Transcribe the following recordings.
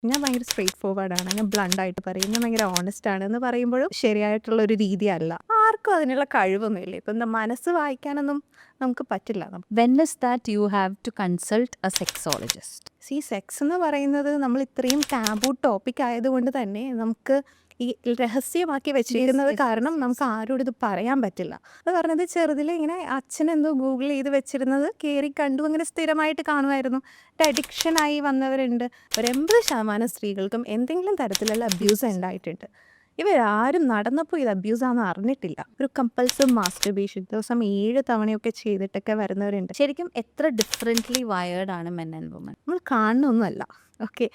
ഞാൻ ഭയങ്കര സ്ട്രെയിറ്റ് ഫോർവേഡാണ്, ഞാൻ ബ്ലണ്ടായിട്ട് പറയും, ഞാൻ ഭയങ്കര ഓണസ്റ്റ് ആണ് എന്ന് പറയുമ്പോഴും ശരിയായിട്ടുള്ള ഒരു രീതിയല്ല. ആർക്കും അതിനുള്ള കഴിവൊന്നുമില്ല. ഇപ്പം എന്താ മനസ്സ് വായിക്കാനൊന്നും നമുക്ക് പറ്റില്ല. When is that you have to consult a sexologist? Sex എന്ന് പറയുന്നത് നമ്മൾ ഇത്രയും ടാബു ടോപ്പിക് ആയതുകൊണ്ട് തന്നെ നമുക്ക് ഈ രഹസ്യമാക്കി വെച്ചിരിക്കുന്നത് കാരണം നമുക്ക് ആരോടും ഇത് പറയാൻ പറ്റില്ല. അത് പറഞ്ഞത് ചെറുതിൽ ഇങ്ങനെ അച്ഛനെന്തോ ഗൂഗിൾ ചെയ്ത് വെച്ചിരുന്നത് കയറി കണ്ടു, അങ്ങനെ സ്ഥിരമായിട്ട് കാണുമായിരുന്നു. അഡിക്ഷനായി വന്നവരുണ്ട്. ഒരു 80% സ്ത്രീകൾക്കും എന്തെങ്കിലും തരത്തിലുള്ള അബ്യൂസ് ഉണ്ടായിട്ടുണ്ട്. ഇവരാരും നടന്നപ്പോൾ ഇത് അബ്യൂസാണെന്ന് അറിഞ്ഞിട്ടില്ല. ഒരു കമ്പൽസറി മാസ്റ്റർബേഷൻ ദിവസം 7 തവണയൊക്കെ ചെയ്തിട്ടൊക്കെ വരുന്നവരുണ്ട്. ശരിക്കും എത്ര ഡിഫറെൻ്റ്ലി വയേർഡ് ആണ് മെൻ ആൻഡ് വുമൻ? നമ്മൾ കാണുന്നൊന്നുമല്ല. ഓക്കെ,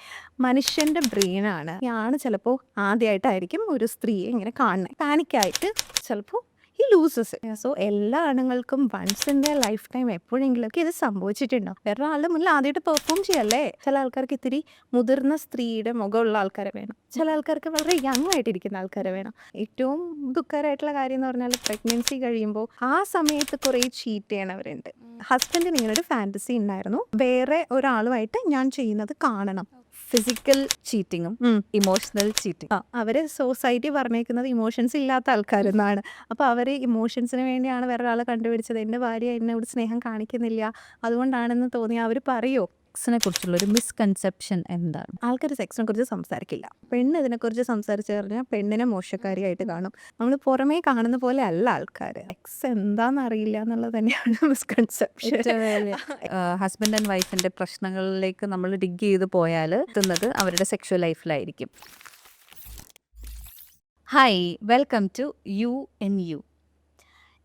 മനുഷ്യൻ്റെ ബ്രെയിനാണ്. ആണ് ചിലപ്പോൾ ആദ്യമായിട്ടായിരിക്കും ഒരു സ്ത്രീയെ ഇങ്ങനെ കാണുന്നത്. പാനിക്കായിട്ട് ചിലപ്പോൾ ഈ ലൂസസ്. സോ എല്ലാ ആണുങ്ങൾക്കും once in their lifetime എപ്പോഴെങ്കിലുമൊക്കെ ഇത് സംഭവിച്ചിട്ടുണ്ടാവും. വേറെ ആളുടെ മുന്നിൽ ആദ്യമായിട്ട് പെർഫോം ചെയ്യല്ലേ. ചില ആൾക്കാർക്ക് ഇത്തിരി മുതിർന്ന സ്ത്രീയുടെ മുഖമുള്ള ആൾക്കാരെ വേണം, ചില ആൾക്കാർക്ക് വളരെ യങ് ആയിട്ടിരിക്കുന്ന ആൾക്കാരെ വേണം. ഏറ്റവും ദുഃഖകരമായിട്ടുള്ള കാര്യം എന്ന് പറഞ്ഞാൽ പ്രഗ്നൻസി കഴിയുമ്പോൾ ആ സമയത്ത് കുറേ ചീറ്റ് ചെയ്യണവരുണ്ട്. ഹസ്ബൻഡിന് ഇങ്ങനൊരു ഫാൻറ്റസി ഉണ്ടായിരുന്നു, വേറെ ഒരാളുമായിട്ട് ഞാൻ ചെയ്യുന്നത് കാണണം. ഫിസിക്കൽ ചീറ്റിങ്ങും ഇമോഷണൽ ചീറ്റിംഗ്. അവര് സൊസൈറ്റി പറഞ്ഞേക്കുന്നത് ഇമോഷൻസ് ഇല്ലാത്ത ആൾക്കാരെന്നാണ്. അപ്പോൾ അവർ ഇമോഷൻസിന് വേണ്ടിയാണ് വേറെ ഒരാളെ കണ്ടുപിടിച്ചത്. എൻ്റെ ഭാര്യ എന്നോട് സ്നേഹം കാണിക്കുന്നില്ല, അതുകൊണ്ടാണെന്ന് തോന്നി അവർ പറയോ. സെക്സിനെ കുറിച്ചുള്ള ഒരു മിസ്കൺസെപ്ഷൻ എന്താണ്? ആൾക്കാർ സെക്സിനെ കുറിച്ച് സംസാരിക്കില്ല. പെണ്ണ് ഇതിനെക്കുറിച്ച് സംസാരിച്ചു കഴിഞ്ഞാൽ പെണ്ണിനെ മോശക്കാരിയായിട്ട് കാണും. നമ്മൾ പുറമേ കാണുന്ന പോലെ അല്ല ആൾക്കാർ. സെക്സ് എന്താണെന്ന് അറിയില്ല എന്നുള്ളത് തന്നെയാണ് മിസ്കൺസെപ്ഷൻ. ഹസ്ബൻഡ് ആൻഡ് വൈഫിന്റെ പ്രശ്നങ്ങളിലേക്ക് നമ്മൾ ഡിഗ് ചെയ്ത് പോയാൽ എത്തുന്നത് അവരുടെ സെക്ഷൽ ലൈഫിലായിരിക്കും. Hi, welcome to you in you.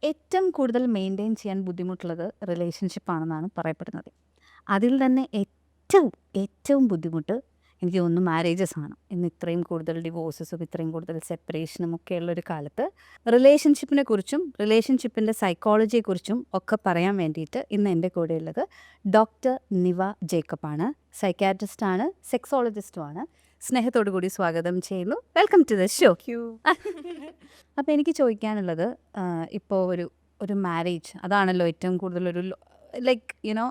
ഏറ്റവും കൂടുതൽ മെയിൻറ്റെയിൻ ചെയ്യാൻ ബുദ്ധിമുട്ടുള്ളത് റിലേഷൻഷിപ്പാണെന്നാണ് പറയപ്പെടുന്നത്. അതിൽ തന്നെ ഏറ്റവും ബുദ്ധിമുട്ട് എനിക്ക് തോന്നുന്നു മാരേജസ് ആണ്. ഇന്ന് ഇത്രയും കൂടുതൽ ഡിവോഴ്സസും ഇത്രയും കൂടുതൽ സെപ്പറേഷനും ഒക്കെ ഉള്ളൊരു കാലത്ത് റിലേഷൻഷിപ്പിനെ കുറിച്ചും റിലേഷൻഷിപ്പിൻ്റെ സൈക്കോളജിയെക്കുറിച്ചും ഒക്കെ പറയാൻ വേണ്ടിയിട്ട് ഇന്ന് എൻ്റെ കൂടെ ഉള്ളത് ഡോക്ടർ നിവ ജേക്കബാണ്. സൈക്കാട്രിസ്റ്റാണ്, സെക്സോളജിസ്റ്റുമാണ്. സ്നേഹത്തോടു കൂടി സ്വാഗതം ചെയ്യുന്നു. Welcome to the show. അപ്പോൾ എനിക്ക് ചോദിക്കാനുള്ളത്, ഇപ്പോൾ ഒരു മാരേജ് അതാണല്ലോ ഏറ്റവും കൂടുതൽ ഒരു ലൈക്ക് യുനോ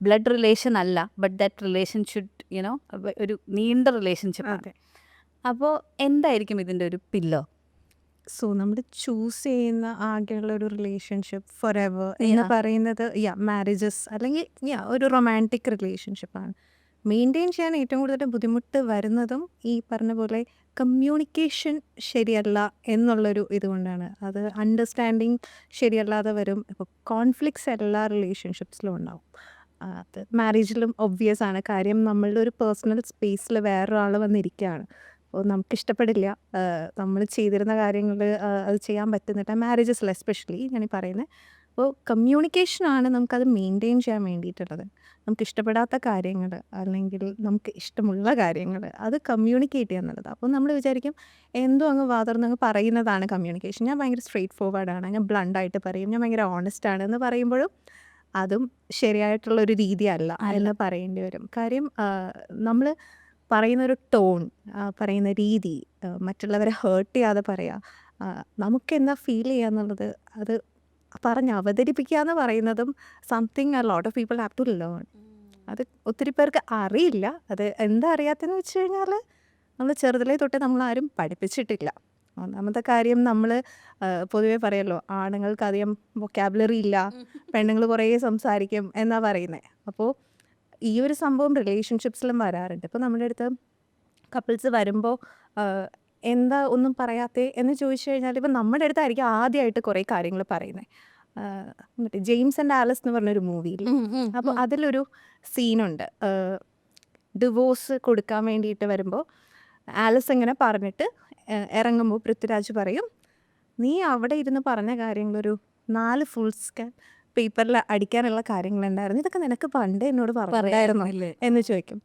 ബ്ലഡ് റിലേഷൻ അല്ല, but that relation should you know ഒരു നീണ്ട റിലേഷൻഷിപ്പ്. അപ്പോൾ എന്തായിരിക്കും ഇതിൻ്റെ ഒരു പില്ലർ? സോ നമ്മൾ ചൂസ് ചെയ്യുന്ന ആകെയുള്ള ഒരു റിലേഷൻഷിപ്പ് ഫോർ എവർ എന്ന് പറയുന്നത് മാരേജസ് അല്ലെങ്കിൽ ഒരു റൊമാൻറ്റിക് റിലേഷൻഷിപ്പാണ്. മെയിൻറ്റെയിൻ ചെയ്യാൻ ഏറ്റവും കൂടുതൽ ബുദ്ധിമുട്ട് വരുന്നതും ഈ പറഞ്ഞ പോലെ കമ്മ്യൂണിക്കേഷൻ ശരിയല്ല എന്നുള്ളൊരു ഇതുകൊണ്ടാണ്. അത് അണ്ടർസ്റ്റാൻഡിങ് ശരിയല്ലാതെ വരും. ഇപ്പോൾ കോൺഫ്ലിക്ട്സ് എല്ലാ റിലേഷൻഷിപ്സിലും ഉണ്ടാവും. അത് മാരേജിലും ഒബ്വിയസ് ആണ്. കാര്യം നമ്മളുടെ ഒരു പേഴ്സണൽ സ്പേസിൽ വേറൊരാൾ വന്നിരിക്കുകയാണ്. അപ്പോൾ നമുക്കിഷ്ടപ്പെടില്ല നമ്മൾ ചെയ്തിരുന്ന കാര്യങ്ങൾ അത് ചെയ്യാൻ പറ്റുന്നില്ല. മാരേജസിൽ എസ്പെഷ്യലി ഞാൻ പറയുന്നത്. അപ്പോൾ കമ്മ്യൂണിക്കേഷനാണ് നമുക്കത് മെയിൻറ്റെയിൻ ചെയ്യാൻ വേണ്ടിയിട്ടുള്ളത്. നമുക്ക് ഇഷ്ടപ്പെടാത്ത കാര്യങ്ങൾ അല്ലെങ്കിൽ നമുക്ക് ഇഷ്ടമുള്ള കാര്യങ്ങൾ അത് കമ്മ്യൂണിക്കേറ്റ് ചെയ്യുക എന്നുള്ളത്. അപ്പോൾ നമ്മൾ വിചാരിക്കും എന്തോ അങ്ങ് വാതർന്നങ്ങ് പറയുന്നതാണ് കമ്മ്യൂണിക്കേഷൻ. ഞാൻ ഭയങ്കര സ്ട്രെയിറ്റ് ഫോർവേഡാണ്, ഞാൻ ബ്ലണ്ടായിട്ട് പറയും, ഞാൻ ഭയങ്കര ഓണസ്റ്റ് ആണ് എന്ന് പറയുമ്പോഴും അതും ശരിയായിട്ടുള്ളൊരു രീതിയല്ല എന്ന് പറയേണ്ടി വരും. കാര്യം നമ്മൾ പറയുന്നൊരു ടോൺ, പറയുന്ന രീതി, മറ്റുള്ളവരെ ഹേർട്ട് ചെയ്യാതെ പറയുക, നമുക്കെന്താ ഫീൽ ചെയ്യുക എന്നുള്ളത് അത് പറഞ്ഞ് അവതരിപ്പിക്കുക എന്ന് പറയുന്നതും something a lot of people have to learn. അത് ഒത്തിരി പേർക്ക് അറിയില്ല. അത് എന്താ അറിയാത്തതെന്ന് വെച്ച് കഴിഞ്ഞാൽ നമ്മൾ ചെറുതിലേ തൊട്ട് നമ്മളാരും പഠിപ്പിച്ചിട്ടില്ല. ഒന്നാമത്തെ കാര്യം, നമ്മൾ പൊതുവേ പറയല്ലോ ആണുങ്ങൾക്ക് അധികം വൊക്കാബുലറി ഇല്ല, പെണ്ണുങ്ങൾ കുറേ സംസാരിക്കും എന്നാ പറയുന്നത്. അപ്പോൾ ഈ ഒരു സംഭവം റിലേഷൻഷിപ്സിലും വരാറുണ്ട്. ഇപ്പോൾ നമ്മുടെ അടുത്ത് കപ്പിൾസ് വരുമ്പോൾ എന്താ ഒന്നും പറയാത്തേ എന്ന് ചോദിച്ചു കഴിഞ്ഞാൽ ഇപ്പം നമ്മുടെ അടുത്തായിരിക്കും ആദ്യമായിട്ട് കുറേ കാര്യങ്ങൾ പറയുന്നത്. മറ്റേ ജെയിംസ് ആൻഡ് ആലിസ് എന്ന് പറഞ്ഞൊരു മൂവിയിൽ, അപ്പോൾ അതിലൊരു സീനുണ്ട്. ഡിവോഴ്സ് കൊടുക്കാൻ വേണ്ടിയിട്ട് വരുമ്പോൾ ആലിസ് ഇങ്ങനെ പറഞ്ഞിട്ട് ഇറങ്ങുമ്പോൾ പൃഥ്വിരാജ് പറയും, നീ അവിടെ ഇരുന്ന് പറഞ്ഞ കാര്യങ്ങളൊരു 4 ഫുൾ സ്കാൻ പേപ്പറിൽ അടിക്കാനുള്ള കാര്യങ്ങളുണ്ടായിരുന്നു, ഇതൊക്കെ നിനക്ക് പണ്ടേ എന്നോട് പറഞ്ഞായിരുന്നോ എന്ന് ചോദിക്കും.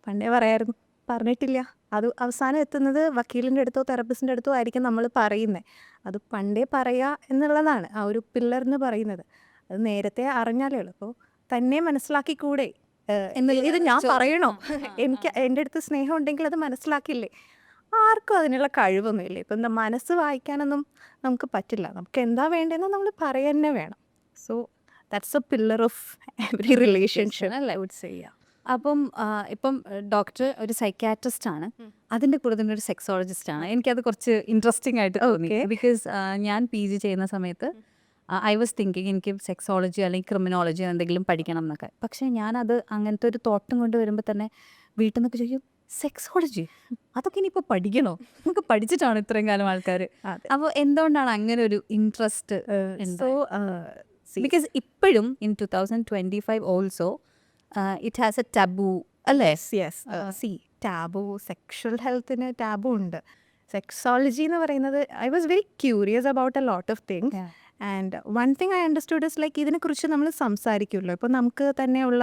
പണ്ടേ പറയായിരുന്നു, പറഞ്ഞിട്ടില്ല. അത് അവസാനം എത്തുന്നത് വക്കീലിൻ്റെ അടുത്തോ തെറപ്പിസ്റ്റിൻ്റെ അടുത്തോ ആയിരിക്കും നമ്മൾ പറയുന്നത്. അത് പണ്ടേ പറയുക എന്നുള്ളതാണ് ആ ഒരു പില്ലർ എന്ന് പറയുന്നത്. അത് നേരത്തെ അറിഞ്ഞാലേ ഉള്ളൂ. അപ്പോൾ തന്നെ മനസ്സിലാക്കിക്കൂടെ ഇത് ഞാൻ പറയണോ? എനിക്ക് എൻ്റെ അടുത്ത് സ്നേഹം ഉണ്ടെങ്കിൽ അത് മനസ്സിലാക്കില്ലേ. ആർക്കും അതിനുള്ള കഴിവൊന്നുമില്ല. ഇപ്പം എന്താ മനസ്സ് വായിക്കാനൊന്നും നമുക്ക് പറ്റില്ല. നമുക്ക് എന്താ വേണ്ടതെന്ന് നമ്മൾ പറയുക തന്നെ വേണം. So that's A pillar of every relationship. അല്ലേ വുഡ് സേ. അപ്പം ഇപ്പം ഡോക്ടർ ഒരു സൈക്യാട്രിസ്റ്റ് ആണ്, അതിൻ്റെ കൂടെ തന്നെ ഒരു സെക്സോളജിസ്റ്റ് ആണ്. എനിക്കത് കുറച്ച് ഇൻട്രസ്റ്റിംഗ് ആയിട്ട് തോന്നി. Okay. ബിക്കോസ് ഞാൻ PG ചെയ്യുന്ന സമയത്ത് ഐ വാസ് തിങ്കിങ് എനിക്ക് സെക്സോളജി അല്ലെങ്കിൽ ക്രിമിനോളജി എന്തെങ്കിലും പഠിക്കണം എന്നൊക്കെ. പക്ഷേ ഞാനത് അങ്ങനത്തെ ഒരു തോട്ടം കൊണ്ട് വരുമ്പോൾ തന്നെ വീട്ടിൽ നിന്നൊക്കെ ചോദിക്കും, സെക്സോളജി അതൊക്കെ ഇനിയിപ്പോൾ പഠിക്കണോ, നമുക്ക് പഠിച്ചിട്ടാണ് ഇത്രയും കാലം ആൾക്കാർ. അതെ. അപ്പോൾ എന്തുകൊണ്ടാണ് അങ്ങനെ ഒരു ഇൻട്രസ്റ്റ്? സോ ബിക്കോസ് ഇപ്പോഴും in 2025 also it has A ടബു അല്ലേ? യെസ് ടാബു, സെക്ഷൽ ഹെൽത്തിന് ടാബു ഉണ്ട്. സെക്സോളജി എന്ന് പറയുന്നത് I was very curious about A lot of things. And one thing I understood is like ഇതിനെക്കുറിച്ച് നമ്മൾ സംസാരിക്കുമല്ലോ. ഇപ്പോൾ നമുക്ക് തന്നെയുള്ള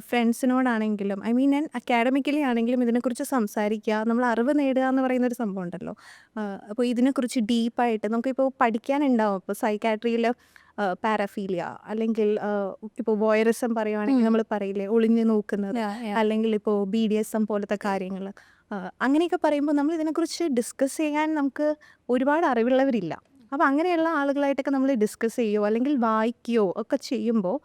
ഫ്രണ്ട്സിനോടാണെങ്കിലും ഐ മീൻ ഞാൻ അക്കാഡമിക്കലി ആണെങ്കിലും ഇതിനെക്കുറിച്ച് സംസാരിക്കുക, നമ്മൾ അറിവ് നേടുക എന്ന് പറയുന്നൊരു സംഭവം ഉണ്ടല്ലോ. അപ്പോൾ ഇതിനെക്കുറിച്ച് ഡീപ്പായിട്ട് നമുക്കിപ്പോൾ പഠിക്കാനുണ്ടാവും. ഇപ്പോൾ സൈക്കാട്രിയിൽ പാരാഫീലിയ അല്ലെങ്കിൽ ഇപ്പോൾ വോയറിസം പറയുവാണെങ്കിൽ നമ്മൾ പറയില്ലേ ഒളിഞ്ഞു നോക്കുന്നത്, അല്ലെങ്കിൽ ഇപ്പോൾ BDSM പോലത്തെ കാര്യങ്ങൾ. അങ്ങനെയൊക്കെ പറയുമ്പോൾ നമ്മൾ ഇതിനെക്കുറിച്ച് ഡിസ്കസ് ചെയ്യാൻ നമുക്ക് ഒരുപാട് അറിവുള്ളവരില്ല. അപ്പോൾ അങ്ങനെയുള്ള ആളുകളായിട്ടൊക്കെ നമ്മൾ ഡിസ്കസ് ചെയ്യുമോ അല്ലെങ്കിൽ വായിക്കുകയോ ഒക്കെ ചെയ്യുമ്പോൾ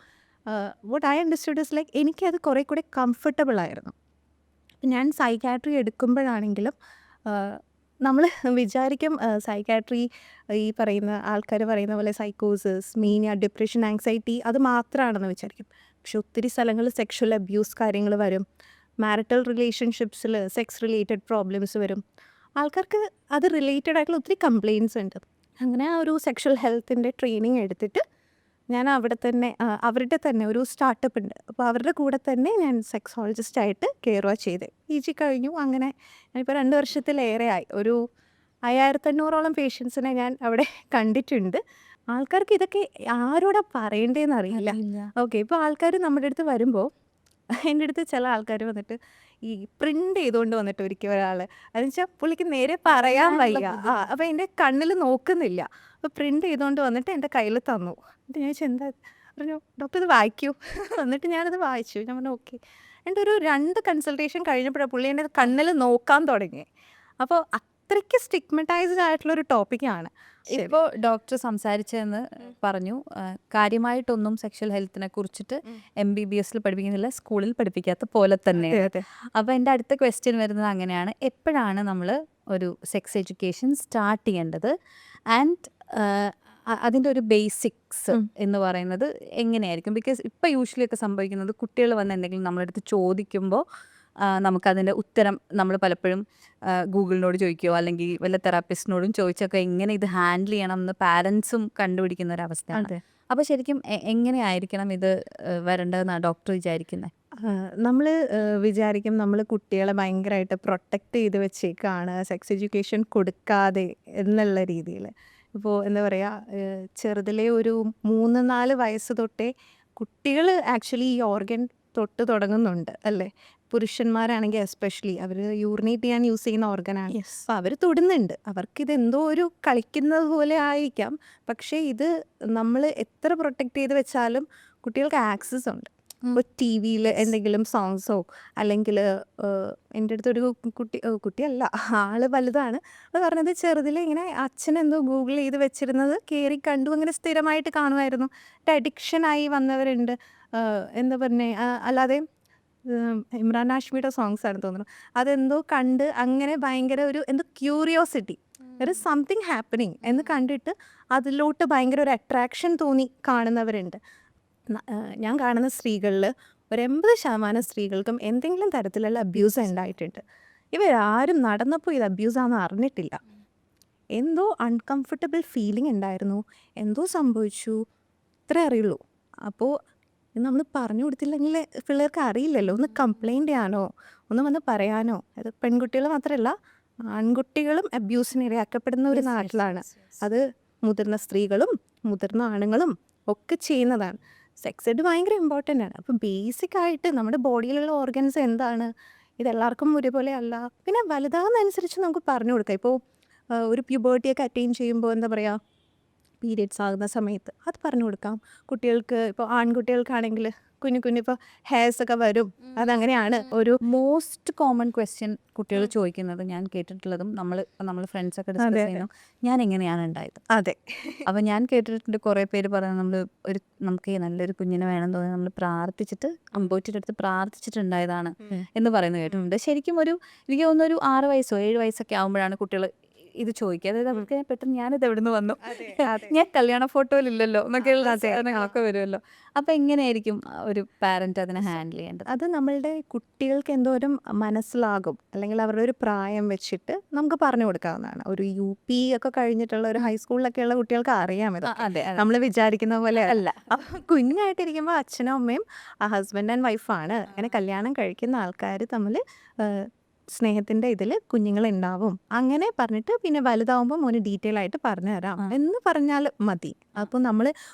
what I understood is like എനിക്കത് കുറേ കൂടെ കംഫർട്ടബിൾ ആയിരുന്നു. ഞാൻ സൈക്കാട്രി എടുക്കുമ്പോഴാണെങ്കിലും നമ്മൾ വിചാരിക്കും സൈക്കാട്രി ഈ പറയുന്ന ആൾക്കാർ പറയുന്ന പോലെ സൈക്കോസിസ്, മീനിയ, ഡിപ്രഷൻ, ആങ്സൈറ്റി അത് മാത്രമാണെന്ന് വിചാരിക്കും. പക്ഷെ ഒത്തിരി സ്ഥലങ്ങളിൽ സെക്ഷൽ അബ്യൂസ് കാര്യങ്ങൾ വരും, മാരിറ്റൽ റിലേഷൻഷിപ്സിൽ സെക്സ് റിലേറ്റഡ് പ്രോബ്ലംസ് വരും. ആൾക്കാർക്ക് അത് റിലേറ്റഡ് ആയിട്ടുള്ള ഒത്തിരി കംപ്ലയിൻസ് ഉണ്ട്. അങ്ങനെ ആ ഒരു സെക്ഷൽ ഹെൽത്തിൻ്റെ ട്രെയിനിങ് എടുത്തിട്ട് ഞാൻ അവിടെ തന്നെ അവരുടെ തന്നെ ഒരു സ്റ്റാർട്ടപ്പ് ഉണ്ട്. അപ്പോൾ അവരുടെ കൂടെ തന്നെ ഞാൻ സെക്സോളജിസ്റ്റായിട്ട് കയറുക ചെയ്തത്. PG കഴിഞ്ഞു. അങ്ങനെ ഞാനിപ്പോൾ 2 വർഷത്തിലേറെ ആയി. ഒരു 1500ഓളം പേഷ്യൻസിനെ ഞാൻ അവിടെ കണ്ടിട്ടുണ്ട്. ആൾക്കാർക്ക് ഇതൊക്കെ ആരോടാ പറയേണ്ടതെന്ന് അറിയില്ല. ഓക്കെ, ഇപ്പോൾ ആൾക്കാർ നമ്മുടെ അടുത്ത് വരുമ്പോൾ എൻ്റെ അടുത്ത് ചില ആൾക്കാർ വന്നിട്ട് ഈ പ്രിൻ്റ് ചെയ്തുകൊണ്ട് വന്നിട്ട് ഒരിക്കൽ ഒരാൾ, അതെന്ന് വെച്ചാൽ പുള്ളിക്ക് നേരെ പറയാൻ വയ്യ. അപ്പോൾ എൻ്റെ കണ്ണിൽ നോക്കുന്നില്ല. അപ്പോൾ പ്രിൻ്റ് ചെയ്തുകൊണ്ട് വന്നിട്ട് എൻ്റെ കയ്യിൽ തന്നു. എന്നിട്ട് ഞാൻ ചോദിച്ചു എന്താ, പറഞ്ഞു ഡോക്ടർ ഇത് വായിക്കൂ. എന്നിട്ട് ഞാനത് വായിച്ചു. ഞാൻ പറഞ്ഞു ഓക്കെ. എൻ്റെ ഒരു 2 കൺസൾട്ടേഷൻ കഴിഞ്ഞപ്പോഴാണ് പുള്ളി എൻ്റെ കണ്ണിൽ നോക്കാൻ തുടങ്ങി. അപ്പോൾ അത്രയ്ക്ക് സ്റ്റിഗ്മറ്റൈസ്ഡ് ആയിട്ടുള്ളൊരു ടോപ്പിക്കാണ്. ഇപ്പോൾ ഡോക്ടർ സംസാരിച്ചതെന്ന് പറഞ്ഞു, കാര്യമായിട്ടൊന്നും സെക്ഷൽ ഹെൽത്തിനെ കുറിച്ചിട്ട് MBBS പഠിപ്പിക്കുന്നില്ല, സ്കൂളിൽ പഠിപ്പിക്കാത്ത പോലെ തന്നെ. അപ്പോൾ എൻ്റെ അടുത്ത ക്വസ്റ്റ്യൻ വരുന്നത് അങ്ങനെയാണ്, എപ്പോഴാണ് നമ്മൾ ഒരു സെക്സ് എഡ്യൂക്കേഷൻ സ്റ്റാർട്ട് ചെയ്യേണ്ടത്? ആൻഡ് അതിൻ്റെ ഒരു ബേസിക്സ് എന്ന് പറയുന്നത് എങ്ങനെയായിരിക്കും? ബിക്കോസ് ഇപ്പോൾ യൂഷ്വലി ഒക്കെ സംഭവിക്കുന്നത് കുട്ടികൾ വന്ന് എന്തെങ്കിലും നമ്മളടുത്ത് ചോദിക്കുമ്പോൾ നമുക്കതിൻ്റെ ഉത്തരം നമ്മൾ പലപ്പോഴും ഗൂഗിളിനോട് ചോദിക്കുകയോ അല്ലെങ്കിൽ വല്ല തെറാപ്പിസ്റ്റിനോടും ചോദിച്ചൊക്കെ എങ്ങനെ ഇത് ഹാൻഡിൽ ചെയ്യണം എന്ന് പാരൻസും കണ്ടുപിടിക്കുന്ന ഒരു അവസ്ഥയാണ്. അപ്പോൾ ശരിക്കും എങ്ങനെയായിരിക്കണം ഇത് വരേണ്ടതെന്നാണ് ഡോക്ടർ വിചാരിക്കുന്നത്? നമ്മൾ വിചാരിക്കും നമ്മൾ കുട്ടികളെ ഭയങ്കരമായിട്ട് പ്രൊട്ടക്റ്റ് ചെയ്ത് വെച്ചേക്കാണ് സെക്സ് എഡ്യൂക്കേഷൻ കൊടുക്കാതെ എന്നുള്ള രീതിയിൽ. ഇപ്പോൾ എന്താ പറയുക, ചെറുതിലെ ഒരു 3-4 വയസ്സ് തൊട്ടേ കുട്ടികൾ ആക്ച്വലി ഈ ഓർഗൻ തൊട്ട് തുടങ്ങുന്നുണ്ട് അല്ലേ. പുരുഷന്മാരാണെങ്കിൽ എസ്പെഷ്യലി അവർ യൂറിനേറ്റ് ചെയ്യാൻ യൂസ് ചെയ്യുന്ന ഓർഗനാണ്. അപ്പോൾ അവർ തൊടുന്നുണ്ട്. അവർക്കിത് എന്തോ ഒരു കളിക്കുന്നത് പോലെ ആയിരിക്കാം. പക്ഷേ ഇത് നമ്മൾ എത്ര പ്രൊട്ടക്റ്റ് ചെയ്ത് വെച്ചാലും കുട്ടികൾക്ക് ആക്സസ് ഉണ്ട്. ഇപ്പോൾ TV-യിൽ എന്തെങ്കിലും സോങ്സോ അല്ലെങ്കിൽ എൻ്റെ അടുത്തൊരു കുട്ടിയല്ല, ആള് വലുതാണ്, അത് പറഞ്ഞത് ചെറുതിൽ ഇങ്ങനെ അച്ഛനെന്തോ ഗൂഗിൾ ചെയ്ത് വെച്ചിരുന്നത് കയറി കണ്ടു, അങ്ങനെ സ്ഥിരമായിട്ട് കാണുമായിരുന്നു. ഒരു അഡിക്ഷനായി വന്നവരുണ്ട്. എന്താ പറഞ്ഞേ, അല്ലാതെ ഇമ്രാൻ ഹാഷ്മിയുടെ സോങ്സ് ആണ് തോന്നുന്നു, അതെന്തോ കണ്ട് അങ്ങനെ ഭയങ്കര ഒരു എന്തോ ക്യൂരിയോസിറ്റി, ഒരു സംതിങ് ഹാപ്പനിങ് എന്ന് കണ്ടിട്ട് അതിലോട്ട് ഭയങ്കര ഒരു അട്രാക്ഷൻ തോന്നി കാണുന്നവരുണ്ട്. ഞാൻ കാണുന്ന സ്ത്രീകളിൽ ഒരു 80% സ്ത്രീകൾക്കും എന്തെങ്കിലും തരത്തിലുള്ള അബ്യൂസ് ഉണ്ടായിട്ടുണ്ട്. ഇവരാരും നടന്നപ്പോൾ ഇത് അബ്യൂസാണെന്ന് അറിഞ്ഞിട്ടില്ല. എന്തോ അൺകംഫർട്ടബിൾ ഫീലിംഗ് ഉണ്ടായിരുന്നു, എന്തോ സംഭവിച്ചു, ഇത്രേ അറിയുള്ളൂ. അപ്പോൾ നമ്മൾ പറഞ്ഞു കൊടുത്തില്ലെങ്കിൽ പിള്ളേർക്ക് അറിയില്ലല്ലോ, ഒന്ന് കംപ്ലൈൻറ്റ് ചെയ്യാനോ ഒന്ന് വന്ന് പറയാനോ. അത് പെൺകുട്ടികൾ മാത്രമല്ല ആൺകുട്ടികളും അബ്യൂസിന് ഇരയാക്കപ്പെടുന്ന ഒരു നാട്ടിലാണ്. അത് മുതിർന്ന സ്ത്രീകളും മുതിർന്ന ആണുങ്ങളും ഒക്കെ ചെയ്യുന്നതാണ്. സെക്സ് എഡ് ഭയങ്കര ഇമ്പോർട്ടൻ്റ് ആണ്. അപ്പോൾ ബേസിക്കായിട്ട് നമ്മുടെ ബോഡിയിലുള്ള ഓർഗൻസ് എന്താണ്, ഇതെല്ലാവർക്കും ഒരുപോലെ അല്ല. പിന്നെ വലുതാകുന്നതനുസരിച്ച് നമുക്ക് പറഞ്ഞു കൊടുക്കാം. ഇപ്പോൾ ഒരു പ്യൂബേർട്ടിയൊക്കെ അറ്റൈൻ ചെയ്യുമ്പോൾ എന്താ പറയുക, പീരിയഡ്സ് ആകുന്ന സമയത്ത് അത് പറഞ്ഞു കൊടുക്കാം. കുട്ടികൾക്ക് ഇപ്പോൾ ആൺകുട്ടികൾക്കാണെങ്കിൽ കുഞ്ഞു കുഞ്ഞു ഇപ്പോൾ ഹെയർസ് ഒക്കെ വരും, അതങ്ങനെയാണ് ഒരു മോസ്റ്റ് കോമൺ ക്വസ്റ്റ്യൻ കുട്ടികൾ ചോദിക്കുന്നത് ഞാൻ കേട്ടിട്ടുള്ളതും നമ്മൾ ഫ്രണ്ട്സൊക്കെ ഡിസ്കസ് അതെ ചെയ്യുന്നു, ഞാൻ എങ്ങനെയാണ് ഉണ്ടായത്. അതെ അപ്പം ഞാൻ കേട്ടിട്ടുണ്ട് കുറേ പേര് പറയുന്നത് നമുക്ക് ഈ നല്ലൊരു കുഞ്ഞിനെ വേണം തോന്നി നമ്മൾ പ്രാർത്ഥിച്ചിട്ട് അമ്പോറ്റിയുടെ അടുത്ത് പ്രാർത്ഥിച്ചിട്ടുണ്ടായതാണ് എന്ന് പറയുന്നത് കേട്ടിട്ടുണ്ട്. ശരിക്കും എനിക്ക് തോന്നുന്നു ഒരു 6 വയസ്സോ 7 വയസ്സൊക്കെ ആകുമ്പോഴാണ് കുട്ടികൾ ഇത് ചോദിക്കുക. അതായത് അവർക്ക് പെട്ടെന്ന് ഞാനിത് എവിടെ നിന്ന് വന്നു, ഞാൻ കല്യാണ ഫോട്ടോയിലില്ലല്ലോ എന്നൊക്കെയുള്ള സാധനങ്ങളൊക്കെ വരുമല്ലോ. അപ്പം എങ്ങനെയായിരിക്കും ഒരു പാരന്റ് അതിനെ ഹാൻഡിൽ ചെയ്യേണ്ടത്? അത് നമ്മളുടെ കുട്ടികൾക്ക് എന്തോരം മനസ്സിലാകും അല്ലെങ്കിൽ അവരുടെ ഒരു പ്രായം വെച്ചിട്ട് നമുക്ക് പറഞ്ഞു കൊടുക്കാവുന്നതാണ്. ഒരു UP ഒക്കെ കഴിഞ്ഞിട്ടുള്ള ഒരു ഹൈസ്കൂളിലൊക്കെയുള്ള കുട്ടികൾക്ക് അറിയാം ഇത്. അതെ നമ്മൾ വിചാരിക്കുന്ന പോലെ അല്ല. അപ്പം കുഞ്ഞായിട്ടിരിക്കുമ്പോൾ അച്ഛനും അമ്മയും ഹസ്ബൻഡ് ആൻഡ് വൈഫാണ്. അങ്ങനെ കല്യാണം കഴിക്കുന്ന ആൾക്കാർ തമ്മിൽ സ്നേഹത്തിൻ്റെ ഇതിൽ കുഞ്ഞുങ്ങളുണ്ടാവും. അങ്ങനെ പറഞ്ഞിട്ട് പിന്നെ വലുതാവുമ്പോൾ മോന് ഡീറ്റെയിൽ ആയിട്ട് പറഞ്ഞു തരാം എന്ന് പറഞ്ഞാൽ മതി. അപ്പോൾ നമ്മൾ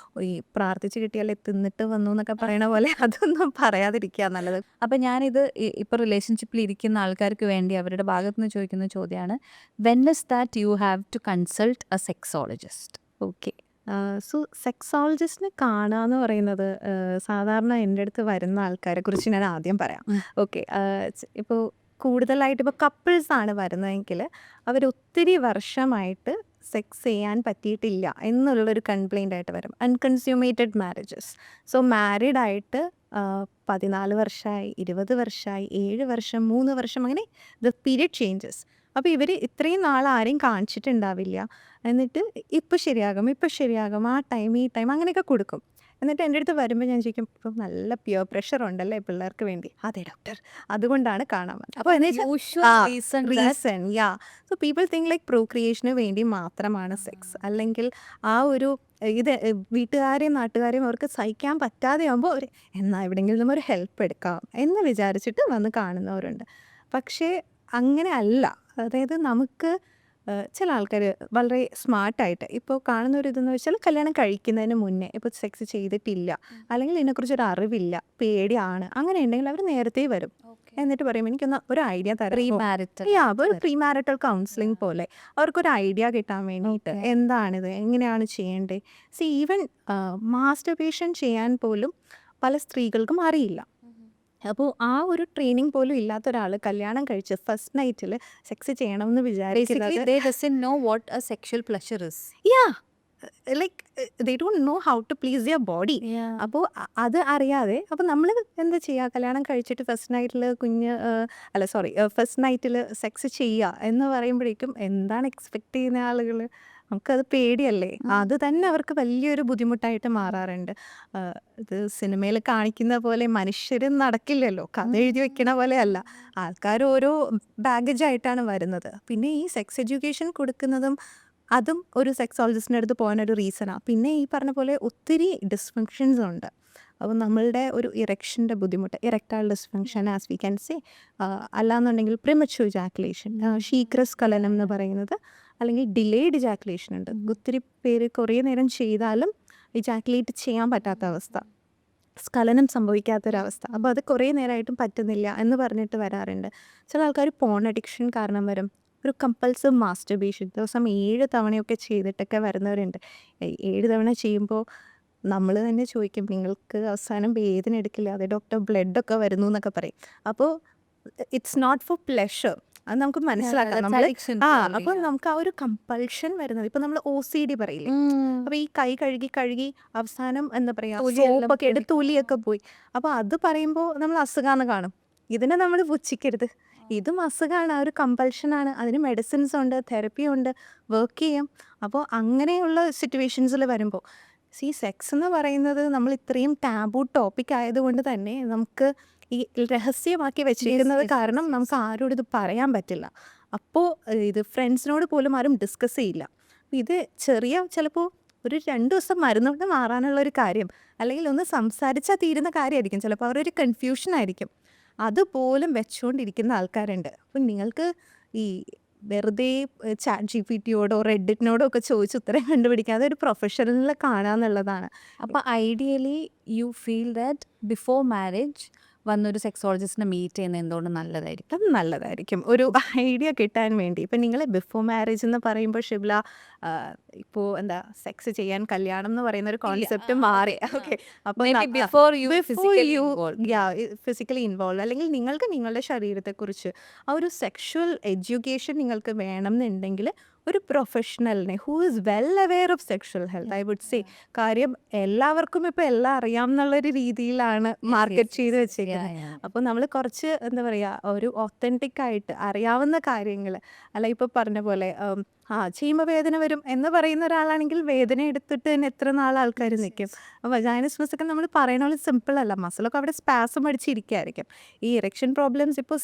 ഈ പ്രാർത്ഥിച്ച് കിട്ടിയാലേ തിന്നിട്ട് വന്നു എന്നൊക്കെ പറയണ പോലെ അതൊന്നും പറയാതിരിക്കുക നല്ലത്. അപ്പം ഞാനിത് ഇപ്പോൾ റിലേഷൻഷിപ്പിൽ ഇരിക്കുന്ന ആൾക്കാർക്ക് വേണ്ടി അവരുടെ ഭാഗത്ത് നിന്ന് ചോദിക്കുന്ന ചോദ്യമാണ്, when is that you have to consult a sexologist? Okay. So സെക്സോളജിസ്റ്റിനെ കാണാന്ന് പറയുന്നത് സാധാരണ എൻ്റെ അടുത്ത് വരുന്ന ആൾക്കാരെ കുറിച്ച് ഞാൻ ആദ്യം പറയാം. ഓക്കെ. ഇപ്പോൾ കൂടുതലായിട്ട് ഇപ്പോൾ കപ്പിൾസ് ആണ് വരുന്നതെങ്കിൽ അവരൊത്തിരി വർഷമായിട്ട് സെക്സ് ചെയ്യാൻ പറ്റിയിട്ടില്ല എന്നുള്ളൊരു കംപ്ലൈൻ്റ് ആയിട്ട് വരും. അൺകൺസ്യൂമേറ്റഡ് മാരേജസ്. സോ മാരീഡ് ആയിട്ട് 14 വർഷമായി, 20 വർഷമായി, 7 വർഷം, 3 വർഷം, അങ്ങനെ ദ പീരിയഡ് ചേഞ്ചസ്. അപ്പോൾ ഇവർ ഇത്രയും നാൾ ആരെയും കാണിച്ചിട്ടുണ്ടാവില്ല. എന്നിട്ട് ഇപ്പം ശരിയാകും, ആ ടൈം ഈ ടൈം അങ്ങനെയൊക്കെ കൊടുക്കും. എന്നിട്ട് എൻ്റെ അടുത്ത് വരുമ്പോൾ ഞാൻ ചോദിക്കും, ഇപ്പം നല്ല പിയർ പ്രഷർ ഉണ്ടല്ലേ പിള്ളേർക്ക് വേണ്ടി. അതെ ഡോക്ടർ, അതുകൊണ്ടാണ് കാണാൻ വന്നത്. അപ്പോൾ reason so people think like പ്രോക്രിയേഷന് വേണ്ടി മാത്രമാണ് സെക്സ്. അല്ലെങ്കിൽ ആ ഒരു ഇത് വീട്ടുകാരെയും നാട്ടുകാരെയും അവർക്ക് സഹിക്കാൻ പറ്റാതെ ആകുമ്പോൾ അവർ എന്നാൽ എവിടെയെങ്കിലും ഒരു ഹെൽപ്പ് എടുക്കാം എന്ന് വിചാരിച്ചിട്ട് വന്ന് കാണുന്നവരുണ്ട്. പക്ഷേ അങ്ങനെ അല്ല. അതായത് നമുക്ക് ചില ആൾക്കാർ വളരെ സ്മാർട്ടായിട്ട് ഇപ്പോൾ കാണുന്ന ഒരു ഇതെന്ന് വെച്ചാൽ കല്യാണം കഴിക്കുന്നതിന് മുന്നേ ഇപ്പോൾ സെക്സ് ചെയ്തിട്ടില്ല അല്ലെങ്കിൽ ഇതിനെക്കുറിച്ചൊരു അറിവില്ല, പേടിയാണ്, അങ്ങനെ ഉണ്ടെങ്കിൽ അവർ നേരത്തെ വരും. എന്നിട്ട് പറയും എനിക്കൊന്ന് ഒരു ഐഡിയ തരാം. ഒരു പ്രീ മാരിറ്റൽ കൗൺസിലിംഗ് പോലെ അവർക്കൊരു ഐഡിയ കിട്ടാൻ വേണ്ടിയിട്ട് എന്താണിത്, എങ്ങനെയാണ് ചെയ്യേണ്ടത്. ഈവൻ മാസ്റ്റർബേഷൻ ചെയ്യാൻ പോലും പല സ്ത്രീകൾക്കും അറിയില്ല. അപ്പോൾ ആ ഒരു ട്രെയിനിങ് പോലും ഇല്ലാത്ത ഒരാൾ കല്യാണം കഴിച്ച് ഫസ്റ്റ് നൈറ്റിൽ സെക്സ് ചെയ്യണമെന്ന് വിചാരിക്കുന്നത് like they don't know how to please your body. അപ്പോൾ അത് അറിയാതെ അപ്പോൾ നമ്മൾ എന്താ ചെയ്യുക, കല്യാണം കഴിച്ചിട്ട് ഫസ്റ്റ് നൈറ്റിൽ സെക്സ് ചെയ്യുക എന്ന് പറയുമ്പോഴേക്കും എന്താണ് എക്സ്പെക്റ്റ് ചെയ്യുന്ന ആളുകൾ? നമുക്കത് പേടിയല്ലേ. അത് തന്നെ അവർക്ക് വലിയൊരു ബുദ്ധിമുട്ടായിട്ട് മാറാറുണ്ട്. ഇത് സിനിമയിൽ കാണിക്കുന്ന പോലെ മനുഷ്യരും നടക്കില്ലല്ലോ, കഥ എഴുതി വെക്കണ പോലെ അല്ല. ആൾക്കാർ ഓരോ ബാഗേജായിട്ടാണ് വരുന്നത്. പിന്നെ ഈ സെക്സ് എഡ്യൂക്കേഷൻ കൊടുക്കുന്നതും അതും ഒരു സെക്സോളജിസ്റ്റിൻ്റെ അടുത്ത് പോകാനൊരു റീസണാണ്. പിന്നെ ഈ പറഞ്ഞ പോലെ ഒത്തിരി ഡിസ്ഫങ്ഷൻസ് ഉണ്ട്. അപ്പോൾ നമ്മളുടെ ഒരു ഇറക്ഷൻ്റെ ബുദ്ധിമുട്ട്, erectile dysfunction as we can say, അല്ലാന്നുണ്ടെങ്കിൽ പ്രിമച്യൂർ ഇജാക്കുലേഷൻ, ശീഘ്രസ്ഖലനം എന്ന് പറയുന്നത്, അല്ലെങ്കിൽ ഡിലേഡ് ഇജാക്കുലേഷൻ ഉണ്ട്. ഒത്തിരി പേര് കുറേ നേരം ചെയ്താലും ഇജാക്കുലേറ്റ് ചെയ്യാൻ പറ്റാത്ത അവസ്ഥ, സ്ഖലനം സംഭവിക്കാത്തൊരവസ്ഥ. അപ്പോൾ അത് കുറേ നേരമായിട്ടും പറ്റുന്നില്ല എന്ന് പറഞ്ഞിട്ട് വരാറുണ്ട്. ചില ആൾക്കാർ പോൺ അഡിക്ഷൻ കാരണം വരും. ഒരു കമ്പൾസീവ് മാസ്റ്റർബേഷൻ ദിവസം 7 തവണയൊക്കെ ചെയ്തിട്ടൊക്കെ വരുന്നവരുണ്ട്. 7 തവണ ചെയ്യുമ്പോൾ നമ്മൾ തന്നെ ചോദിക്കും, നിങ്ങൾക്ക് അവസാനം വേദന എടുക്കില്ല? അതെ ഡോക്ടർ, ബ്ലഡൊക്കെ വരുന്നു എന്നൊക്കെ പറയും. അപ്പോൾ ഇറ്റ്സ് നോട്ട് ഫോർ പ്ലഷർ. അത് നമുക്ക് മനസ്സിലാക്കാം. നമ്മൾ അപ്പോൾ നമുക്ക് ആ ഒരു കമ്പൾഷൻ വരുന്നത്, ഇപ്പം നമ്മൾ OCD പറയില്ലേ, അപ്പോൾ ഈ കൈ കഴുകി അവസാനം എന്താ പറയുക, സോപ്പൊക്കെ എടുത്ത് തൊലിയൊക്കെ പോയി. അപ്പോൾ അത് പറയുമ്പോൾ നമ്മൾ അസുഖമാണെന്ന് കാണും. ഇതിനെ നമ്മൾ പുച്ഛിക്കരുത്. ഇതും അസുഖമാണ്, ആ ഒരു കമ്പൾഷനാണ്. അതിന് മെഡിസിൻസ് ഉണ്ട്, തെറപ്പി ഉണ്ട്, വർക്ക് ചെയ്യും. അപ്പോൾ അങ്ങനെയുള്ള സിറ്റുവേഷൻസിൽ വരുമ്പോൾ സെക്സ് എന്ന് പറയുന്നത് നമ്മൾ ഇത്രയും ടാബു ടോപ്പിക് ആയതുകൊണ്ട് തന്നെ നമുക്ക് ഈ രഹസ്യമാക്കി വെച്ചിരിക്കുന്നത് കാരണം നമുക്ക് ആരോടും ഇത് പറയാൻ പറ്റില്ല. അപ്പോൾ ഇത് ഫ്രണ്ട്സിനോട് പോലും ആരും ഡിസ്കസ് ചെയ്യില്ല. ഇത് ചിലപ്പോൾ ഒരു 2 ദിവസം മരുന്നുകൊണ്ട് മാറാനുള്ളൊരു കാര്യം, അല്ലെങ്കിൽ ഒന്ന് സംസാരിച്ചാൽ തീരുന്ന കാര്യമായിരിക്കും. ചിലപ്പോൾ അവരൊരു കൺഫ്യൂഷനായിരിക്കും. അതുപോലും വെച്ചുകൊണ്ടിരിക്കുന്ന ആൾക്കാരുണ്ട്. അപ്പം നിങ്ങൾക്ക് ഈ വെറുതെ ChatGPTയോടോ റെഡിറ്റിനോടോ ഒക്കെ ചോദിച്ച് ഉത്തരം കണ്ടുപിടിക്കാതെ ഒരു പ്രൊഫഷണലിനെ കാണാന്നുള്ളതാണ്. അപ്പോൾ ideally you feel that before marriage വന്നൊരു സെക്സോളജിസ്റ്റിനെ മീറ്റ് ചെയ്യുന്നത് എന്തുകൊണ്ട് നല്ലതായിരിക്കും? നല്ലതായിരിക്കും ഒരു ഐഡിയ കിട്ടാൻ വേണ്ടി. ഇപ്പം നിങ്ങൾ ബിഫോർ മാരേജ് എന്ന് പറയുമ്പോൾ ഷിബ്ല ഇപ്പോൾ എന്താ സെക്സ് ചെയ്യാൻ കല്യാണം എന്ന് പറയുന്ന ഒരു കോൺസെപ്റ്റ് മാറി. ഓക്കെ, അപ്പോൾ Maybe before you physically you involved. Physically involve അല്ലെങ്കിൽ നിങ്ങൾക്ക് നിങ്ങളുടെ ശരീരത്തെക്കുറിച്ച് ആ ഒരു സെക്ഷുവൽ എഡ്യൂക്കേഷൻ നിങ്ങൾക്ക് വേണം എന്നുണ്ടെങ്കിൽ ഒരു പ്രൊഫഷണലിനെ who is well aware of sexual health I would say. കാര്യം എല്ലാവർക്കും ഇപ്പോൾ എല്ലാം അറിയാം എന്നുള്ളൊരു രീതിയിലാണ് മാർക്കറ്റ് ചെയ്ത് വെച്ചേക്കുന്നത്. അപ്പോൾ നമ്മൾ കുറച്ച് എന്താ പറയുക, ഒരു ഒത്തൻറ്റിക് ആയിട്ട് അറിയാവുന്ന കാര്യങ്ങൾ, അല്ല ഇപ്പോൾ പറഞ്ഞ പോലെ ചെയ്യുമ്പോൾ വേദന വരും എന്ന് പറയുന്ന ഒരാളാണെങ്കിൽ വേദന എടുത്തിട്ട് തന്നെ എത്ര നാൾ ആൾക്കാർ നിൽക്കും. വജൈനസ്മസ് ഒക്കെ നമ്മൾ പറയണ പോലെ സിമ്പിൾ അല്ല, മസിലൊക്കെ അവിടെ സ്പാസം അടിച്ചിരിക്കുകയായിരിക്കും. ഈ ഇറക്ഷൻ പ്രോബ്ലംസ് ഇപ്പോൾ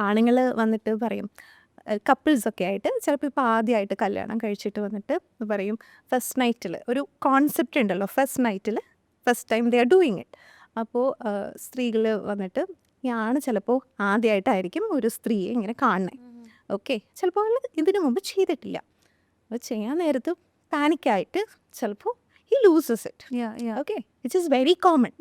ആണുങ്ങൾ വന്നിട്ട് പറയും, കപ്പിൾസൊക്കെ ആയിട്ട് ചിലപ്പോൾ ഇപ്പോൾ ആദ്യമായിട്ട് കല്യാണം കഴിച്ചിട്ട് വന്നിട്ട് പറയും ഫസ്റ്റ് നൈറ്റിൽ ഒരു കോൺസെപ്റ്റ് ഉണ്ടല്ലോ, first time they are doing it. അപ്പോൾ സ്ത്രീകൾ വന്നിട്ട് ഈ ആണ് ചിലപ്പോൾ ആദ്യമായിട്ടായിരിക്കും ഒരു സ്ത്രീയെ ഇങ്ങനെ കാണണേ. ഓക്കെ, ചിലപ്പോൾ അവൾ ഇതിനു മുമ്പ് ചെയ്തിട്ടില്ല. അപ്പോൾ ചെയ്യാൻ നേരത്ത് പാനിക്കായിട്ട് ചിലപ്പോൾ he loses it. Okay, which is very common.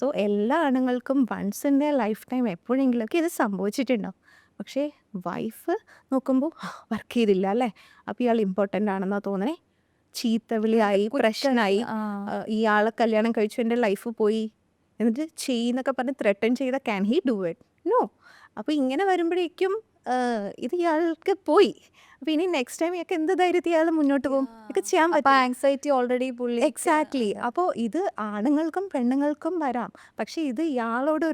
So എല്ലാ ആണുങ്ങൾക്കും once in a lifetime എപ്പോഴെങ്കിലുമൊക്കെ ഇത് സംഭവിച്ചിട്ടുണ്ടാവും. പക്ഷേ വൈഫ് നോക്കുമ്പോൾ വർക്ക് ചെയ്തില്ല അല്ലേ, അപ്പോൾ ഇയാൾ ഇമ്പോർട്ടൻ്റ് ആണെന്നാ തോന്നണേ, ചീത്തവിളിയായി, പ്രശ്നമായി, ഇയാളെ കല്യാണം കഴിച്ചു എൻ്റെ ലൈഫ് പോയി എന്നിട്ട് ചെയ്യുന്നൊക്കെ പറഞ്ഞ് ത്രെട്ടൻ ചെയ്ത can he do it? No. അപ്പോൾ ഇങ്ങനെ വരുമ്പോഴേക്കും ഇത് ഇയാൾക്ക് പോയി. അപ്പോൾ ഇനി നെക്സ്റ്റ് ടൈം ഇയാൾക്ക് എന്ത് ധൈര്യത്തിൽ ഇയാൾ മുന്നോട്ട് പോകും? ഇതൊക്കെ ചെയ്യാൻ പറ്റും. ആങ്സൈറ്റി ഓൾറെഡി പുള്ളി. എക്സാക്ട്ലി. അപ്പോൾ ഇത് ആണുങ്ങൾക്കും പെണ്ണുങ്ങൾക്കും വരാം. പക്ഷേ ഇത് ഇയാളോട്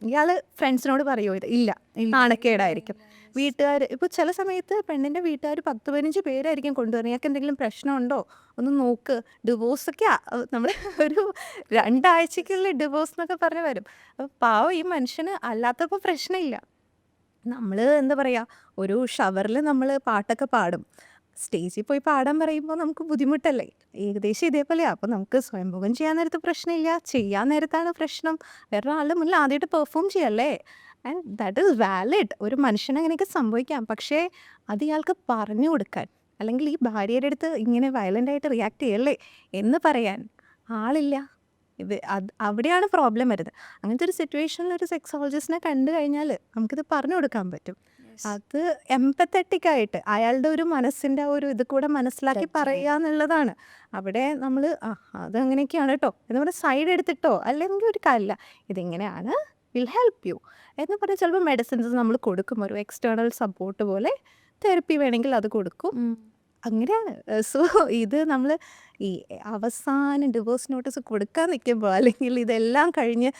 ഇയാൾ ഫ്രണ്ട്സിനോട് പറയുമോ? ഇത് ഇല്ല, നാണക്കേടായിരിക്കും. വീട്ടുകാർ ഇപ്പോൾ ചില സമയത്ത് പെണ്ണിൻ്റെ വീട്ടുകാർ 10-15 പേരായിരിക്കും കൊണ്ടുവരുന്നത്. ഇയാൾക്ക് എന്തെങ്കിലും പ്രശ്നമുണ്ടോ ഒന്ന് നോക്ക്, ഡിവോഴ്സൊക്കെ നമ്മൾ ഒരു 2 ആഴ്ചക്കുള്ളിൽ ഡിവോഴ്സ് എന്നൊക്കെ പറഞ്ഞ് വരും. അപ്പോൾ പാവം ഈ മനുഷ്യന് അല്ലാത്തപ്പോൾ പ്രശ്നമില്ല. നമ്മൾ എന്താ പറയുക, ഒരു ഷവറിൽ നമ്മൾ പാട്ടൊക്കെ പാടും, സ്റ്റേജിൽ പോയി പാടാൻ പറയുമ്പോൾ നമുക്ക് ബുദ്ധിമുട്ടല്ലേ? ഏകദേശം ഇതേപോലെയാണ്. അപ്പോൾ നമുക്ക് സ്വയംഭോഗം ചെയ്യാൻ നേരത്ത് പ്രശ്നമില്ല, ചെയ്യാൻ നേരത്താണ് പ്രശ്നം. വേറെ ആളുടെ മുന്നിൽ ആദ്യമായിട്ട് പെർഫോം ചെയ്യല്ലേ, ആൻഡ് ദാറ്റ് ഈസ് വാലിഡ്. ഒരു മനുഷ്യന് അങ്ങനെയൊക്കെ സംഭവിക്കാം. പക്ഷേ അത് ഇയാൾക്ക് പറഞ്ഞു കൊടുക്കാൻ, അല്ലെങ്കിൽ ഈ ഭാര്യയുടെ അടുത്ത് ഇങ്ങനെ വയലൻ്റായിട്ട് റിയാക്ട് ചെയ്യല്ലേ എന്ന് പറയാൻ ആളില്ല. അവിടെയാണ് പ്രോബ്ലം വരുന്നത്. അങ്ങനത്തെ ഒരു സിറ്റുവേഷനിൽ ഒരു സെക്സോളജിസ്റ്റിനെ കണ്ടു കഴിഞ്ഞാൽ നമുക്കിത് പറഞ്ഞു കൊടുക്കാൻ പറ്റും. അത് എംപത്തറ്റിക് ആയിട്ട് അയാളുടെ ഒരു മനസ്സിൻ്റെ ആ ഒരു ഇത് കൂടെ മനസ്സിലാക്കി പറയുക എന്നുള്ളതാണ്. അവിടെ നമ്മൾ അത് അങ്ങനെയൊക്കെയാണ് കേട്ടോ എന്ന് പറഞ്ഞാൽ സൈഡ് എടുത്തിട്ടോ അല്ലെങ്കിൽ ഒരു കാര്യമില്ല, ഇതിങ്ങനെയാണ്, വിൽ ഹെൽപ്പ് യു എന്ന് പറഞ്ഞാൽ ചിലപ്പോൾ മെഡിസിൻസ് നമ്മൾ കൊടുക്കും, ഒരു എക്സ്റ്റേണൽ സപ്പോർട്ട് പോലെ തെറപ്പി വേണമെങ്കിൽ അത് കൊടുക്കും. അങ്ങനെയാണ്. സോ ഇത് നമ്മൾ ഈ അവസാനം ഡിവോഴ്സ് നോട്ടീസ് കൊടുക്കാൻ നിൽക്കുമ്പോൾ, അല്ലെങ്കിൽ ഇതെല്ലാം കഴിഞ്ഞ്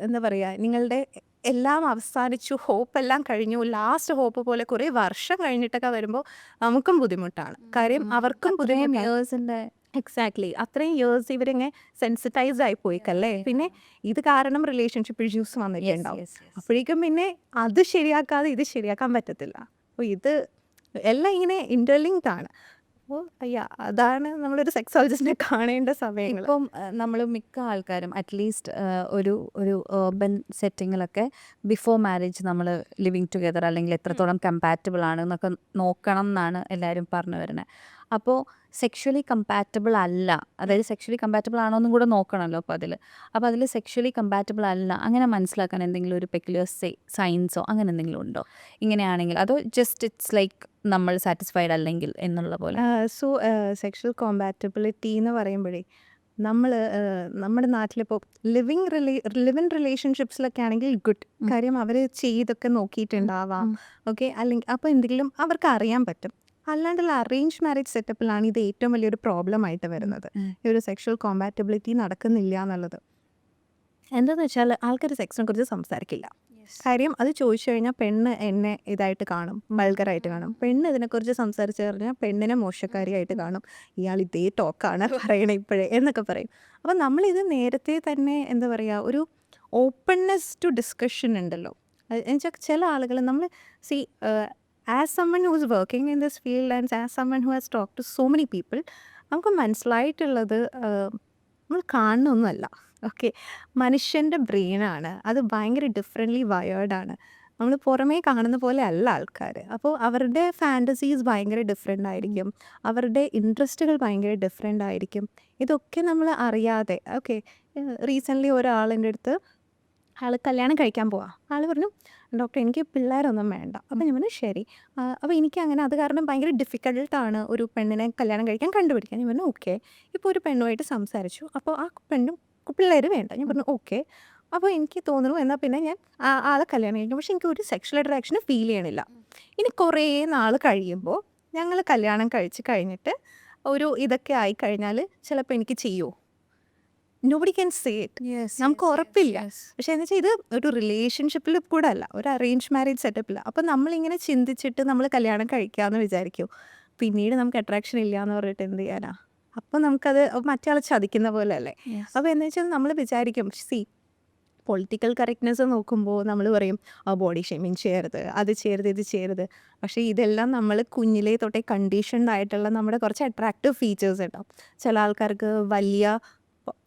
എന്താ പറയുക, നിങ്ങളുടെ എല്ലാം അവസാനിച്ചു, ഹോപ്പെല്ലാം കഴിഞ്ഞു, ലാസ്റ്റ് ഹോപ്പ് പോലെ കുറേ വർഷം കഴിഞ്ഞിട്ടൊക്കെ വരുമ്പോൾ നമുക്കും ബുദ്ധിമുട്ടാണ്. കാര്യം അവർക്കും ബുദ്ധിമുട്ടാണ്. എക്സാക്ട്ലി, അത്രയും ഇയേഴ്സ് ഇവരിങ്ങനെ സെൻസിറ്റൈസ്ഡ് ആയി പോയിക്കല്ലേ. പിന്നെ ഇത് കാരണം റിലേഷൻഷിപ്പ് ഇഷ്യൂസ് വന്നിട്ടുണ്ടാവും. അപ്പോഴേക്കും പിന്നെ അത് ശരിയാക്കാതെ ഇത് ശരിയാക്കാൻ പറ്റത്തില്ല. അപ്പോൾ ഇത് എല്ലാം ഇങ്ങനെ ഇൻ്റർലിങ്ക്ഡ് ആണ്. അപ്പോൾ അതാണ് നമ്മളൊരു സെക്സോളജിസ്റ്റിനെ കാണേണ്ട സമയങ്ങൾ. ഇപ്പം നമ്മൾ മിക്ക ആൾക്കാരും അറ്റ്ലീസ്റ്റ് ഒരു urban സെറ്റിങ്ങിലൊക്കെ ബിഫോർ മാരേജ് നമ്മൾ ലിവിങ് ടുഗെദർ അല്ലെങ്കിൽ എത്രത്തോളം കമ്പാറ്റബിൾ ആണ് എന്നൊക്കെ നോക്കണം എന്നാണ് എല്ലാവരും പറഞ്ഞു വരുന്നത്. അപ്പോൾ സെക്ഷുവലി കമ്പാറ്റബിൾ അല്ല, അതായത് സെക്ഷുവലി കമ്പാറ്റബിൾ ആണോ എന്നും കൂടെ നോക്കണമല്ലോ. അപ്പോൾ അതിൽ സെക്ഷുവലി കമ്പാറ്റബിൾ അല്ല അങ്ങനെ മനസ്സിലാക്കാൻ എന്തെങ്കിലും ഒരു പെക്യുലർ സൈൻസോ അങ്ങനെ എന്തെങ്കിലും ഉണ്ടോ ഇങ്ങനെയാണെങ്കിൽ? അതോ ജസ്റ്റ് ഇറ്റ്സ് ലൈക്ക് നമ്മൾ സാറ്റിസ്ഫൈഡ് അല്ലെങ്കിൽ എന്നുള്ള പോലെ? സോ സെക്ഷൽ കോമ്പാറ്റബിലിറ്റി എന്ന് പറയുമ്പോഴേ നമ്മുടെ നാട്ടിലിപ്പോൾ ലിവ് ഇൻ റിലേഷൻഷിപ്സിലൊക്കെ ആണെങ്കിൽ ഗുഡ്. കാര്യം അവർ ചെയ്തൊക്കെ നോക്കിയിട്ടുണ്ടാവാം. ഓക്കെ, അല്ലെങ്കിൽ അപ്പോൾ എന്തെങ്കിലും അവർക്ക് അറിയാൻ പറ്റും. അല്ലാണ്ടുള്ള അറേഞ്ച് മാരേജ് സെറ്റപ്പിലാണ് ഇത് ഏറ്റവും വലിയൊരു പ്രോബ്ലം ആയിട്ട് വരുന്നത്. ഈ ഒരു സെക്ഷൽ കോമ്പാറ്റബിലിറ്റി നടക്കുന്നില്ല എന്നുള്ളത്. എന്താണെന്ന് വെച്ചാൽ ആൾക്കാർ സെക്സിനെ കുറിച്ച് സംസാരിക്കില്ല. കാര്യം അത് ചോദിച്ചു കഴിഞ്ഞാൽ പെണ്ണ് എന്നെ ഇതായിട്ട് കാണും, വൾഗറായിട്ട് കാണും. പെണ്ണ് ഇതിനെക്കുറിച്ച് സംസാരിച്ച് കഴിഞ്ഞാൽ പെണ്ണിനെ മോശക്കാരിയായിട്ട് കാണും. ഇയാൾ ഇതേ ടോക്കാണ് പറയണേ ഇപ്പോഴേ എന്നൊക്കെ പറയും. അപ്പോൾ നമ്മളിത് നേരത്തെ തന്നെ എന്താ പറയുക, ഒരു ഓപ്പൺനെസ് ടു ഡിസ്കഷൻ ഉണ്ടല്ലോ. എന്നുവെച്ചാൽ ചില ആളുകൾ നമ്മൾ as someone who is working in this field and as someone who has talk to so many people, നമുക്ക് മനസ്സിലായിട്ടുള്ളത് നമ്മൾ കാണുന്നൊന്നുമല്ല. ഓക്കെ, മനുഷ്യൻ്റെ ബ്രെയിനാണ്, അത് ഭയങ്കര ഡിഫറെൻ്റ്ലി വയേർഡാണ്. നമ്മൾ പുറമേ കാണുന്ന പോലെ അല്ല ആൾക്കാർ. അപ്പോൾ അവരുടെ ഫാൻറ്റസീസ് ഭയങ്കര ഡിഫറെൻ്റ് ആയിരിക്കും, അവരുടെ ഇൻട്രസ്റ്റുകൾ ഭയങ്കര ഡിഫറെൻ്റ് ആയിരിക്കും. ഇതൊക്കെ നമ്മൾ അറിയാതെ. ഓക്കെ, റീസെൻ്റ്ലി ഒരാളിൻ്റെ അടുത്ത് ആൾ കല്യാണം കഴിക്കാൻ പോവാം. ആൾ പറഞ്ഞു ഡോക്ടർ എനിക്ക് പിള്ളേരൊന്നും വേണ്ട. അപ്പം ഞാൻ പറഞ്ഞു ശരി. അപ്പോൾ എനിക്കങ്ങനെ അത് കാരണം ഭയങ്കര ഡിഫിക്കൽട്ടാണ് ഒരു പെണ്ണിനെ കല്യാണം കഴിക്കാൻ കണ്ടുപിടിക്കാൻ. ഞാൻ പറഞ്ഞു ഓക്കെ. ഇപ്പോൾ ഒരു പെണ്ണുമായിട്ട് സംസാരിച്ചു. അപ്പോൾ ആ പെണ്ണും പിള്ളേർ വേണ്ട. ഞാൻ പറഞ്ഞു ഓക്കെ. അപ്പോൾ എനിക്ക് തോന്നുന്നു എന്നാൽ പിന്നെ ഞാൻ ആളെ കല്യാണം കഴിക്കും. പക്ഷേ എനിക്ക് ഒരു സെക്ഷൽ അട്രാക്ഷൻ ഫീൽ ചെയ്യണില്ല. ഇനി കുറേ നാൾ കഴിയുമ്പോൾ ഞങ്ങൾ കല്യാണം കഴിച്ച് കഴിഞ്ഞിട്ട് ഒരു ഇതൊക്കെ ആയി കഴിഞ്ഞാൽ ചിലപ്പോൾ എനിക്ക് ചെയ്യുമോ? Nobody can say it. നമുക്ക് ഉറപ്പില്ല. പക്ഷേ എന്ന് വെച്ചാൽ ഇത് ഒരു റിലേഷൻഷിപ്പിൽ കൂടെ അല്ല, ഒരു അറേഞ്ച് മാരേജ് സെറ്റപ്പില്ല. അപ്പം നമ്മളിങ്ങനെ ചിന്തിച്ചിട്ട് നമ്മൾ കല്യാണം കഴിക്കാമെന്ന് വിചാരിക്കും. പിന്നീട് നമുക്ക് അട്രാക്ഷൻ ഇല്ല എന്ന് പറഞ്ഞിട്ട് എന്ത് ചെയ്യാനാ? അപ്പം നമുക്കത് മറ്റേ ആളെ ചതിക്കുന്ന പോലെ അല്ലേ? അപ്പോൾ എന്ന് വെച്ചാൽ നമ്മൾ വിചാരിക്കും പൊളിറ്റിക്കൽ കറക്റ്റ്നെസ് നോക്കുമ്പോൾ നമ്മൾ പറയും ബോഡി ഷേമിങ് ചെയ്യരുത്, അത് ചെയ്യരുത്, ഇത് ചെയ്യരുത്. പക്ഷേ ഇതെല്ലാം നമ്മൾ കുഞ്ഞിലേ തൊട്ടേ കണ്ടീഷൻഡ് ആയിട്ടുള്ള നമ്മുടെ കുറച്ച് അട്രാക്റ്റീവ് ഫീച്ചേഴ്സ് ഉണ്ടാവും. ചില ആൾക്കാർക്ക് വലിയ